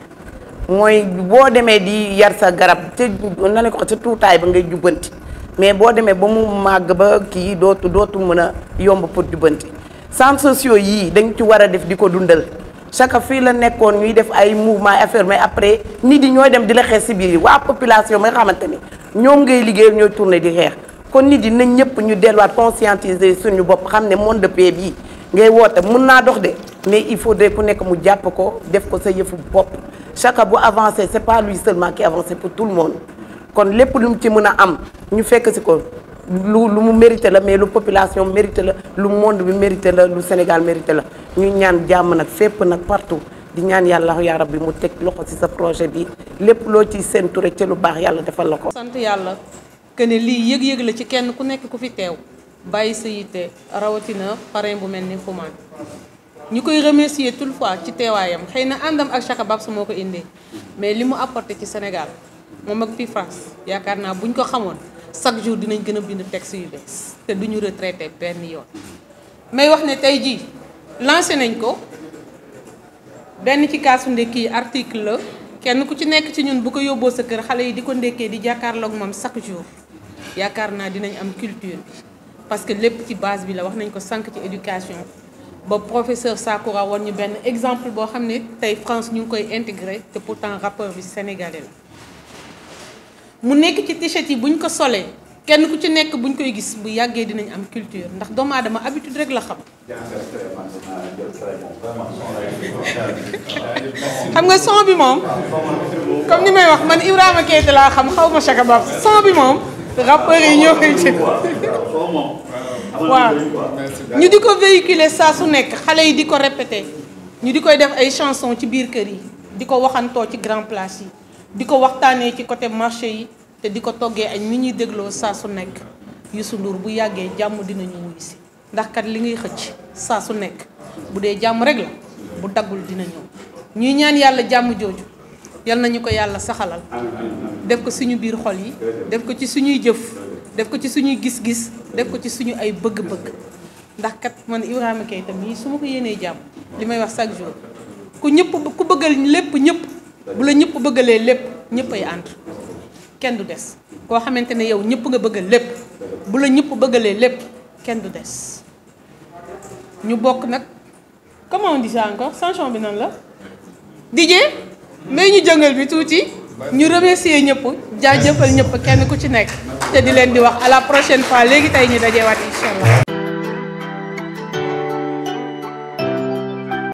mooy boo demee di yar sa garab te na la ko wax ca tuutaay ba ngay jubbanti mais boo demee ba mu màgg ba kii dootu mën a yomb pour jubbanti centres sociaux yii dañ ci war a def di ko dundal chaque fii la nekkoon ñuy def ay mouvement affaire mais après nit yi ñooy dem di la xeex ci biir waa population ba nga xamante ni ñoom ngay liggéeyal ñooy tourné di xeex kon nit yi nañ ñëpp ñu delluwaat conscientiser suñu bopp xam ne monde de paix bii ngay woote mun naa dox de mais il faudrait ku nekk mu jàpp ko def ko sa yëfu bopp chaque bu avancé c'est pas lui seulement qui avance pour tout le monde kon lépp lu mu ci mën a am ñu fekk si ko lu mu mérité la mais lu population mérité la lu monde bi mérité la lu Sénégal mérité la ñu ñaan jàmm nag fépp nag partout di ñaan yàlla yaa rabbi mu teg loxo ci sa projet bi lépp loo ciy séntu rek ci lu baax yàlla defal la ko. sant yàlla que ne lii yëg-yëg la ci kenn ku nekk ku fi teew bàyyi sa yitte rawatina parrain bu mel ni Xuman ñu koy remercier toutefois ci teewaayam xëy na àndam ak Chaka Babs moo ko indi mais li mu apporté ci Sénégal moom ak fii France yaakaar naa buñ ko xamoon chaque jour dinañ gën a bind texte yu bees te duñu retraité benn yoon. may wax ne tey jii lancé nañ ko benn ci kaasu ndekki article la kenn ku ci nekk ci ñun bu ko yóbboo sa kër xale yi di ko ndekkee di jàkkaarloog moom chaque jour yaakaar naa dinañ am culture bi parce que lépp ci base bi la wax nañ ko sànq ci éducation ba professeur Sakoura woon ñu benn exemple boo xam ne tey France ñu ngi koy intégré te pourtant rappeur bi sénégalais la mu nekk ci t-shirt yi buñ ko solee kenn ku ci nekk buñ koy gis bu yàggee dinañ am culture ndax doomu aadama habitude rek la xam. xam nga son bi moom comme ni may wax man Ibrahima Keita laa xam xaw ma Chaka Babs son bi moom rappeurs yi ñoo koy jël waaw ñu di ko véhiculer saa su nekk xale yi di ko répéter ñu di koy def ay chansons ci biir kër yi di ko waxantoo ci grand place yi di ko waxtaanee ci côté marché yi te di ko toggee ak nit ñuy dégloo saa su nekk Youssou Ndour bu yàggee jàmm dinañu wuy si ndax kat li ngay xëcc saa su nekk bu dee jàmm rek la bu daggul dina ñëw ñuy ñaan yàlla jàmm jooju yal nañu ko yàlla saxalal def ko suñu biir xol yi def ko ci suñuy jëf def ko ci suñuy gis-gis def ko ci suñu ay bëgg-bëgg ndax kat man Ibrahima Keita mii su ma ko yéenee jàmm li may wax chaque jour ku bëggal lépp ñëpp bu la ñëpp bëggalee lépp ñëpp ay ànd kenn du des koo xamante ne yow ñëpp nga bëggal lépp bu la ñëpp bëggalee lépp kenn du des ñu bokk nag comment on dit ça encore chanson bi nan la DJ mais ñu jëngal bi tuuti ñu remercier ñëpp jaajëfal ñëpp kenn ku ci nekk te di leen di wax à la prochaine fois léegi tey ñu dajewaat incha allah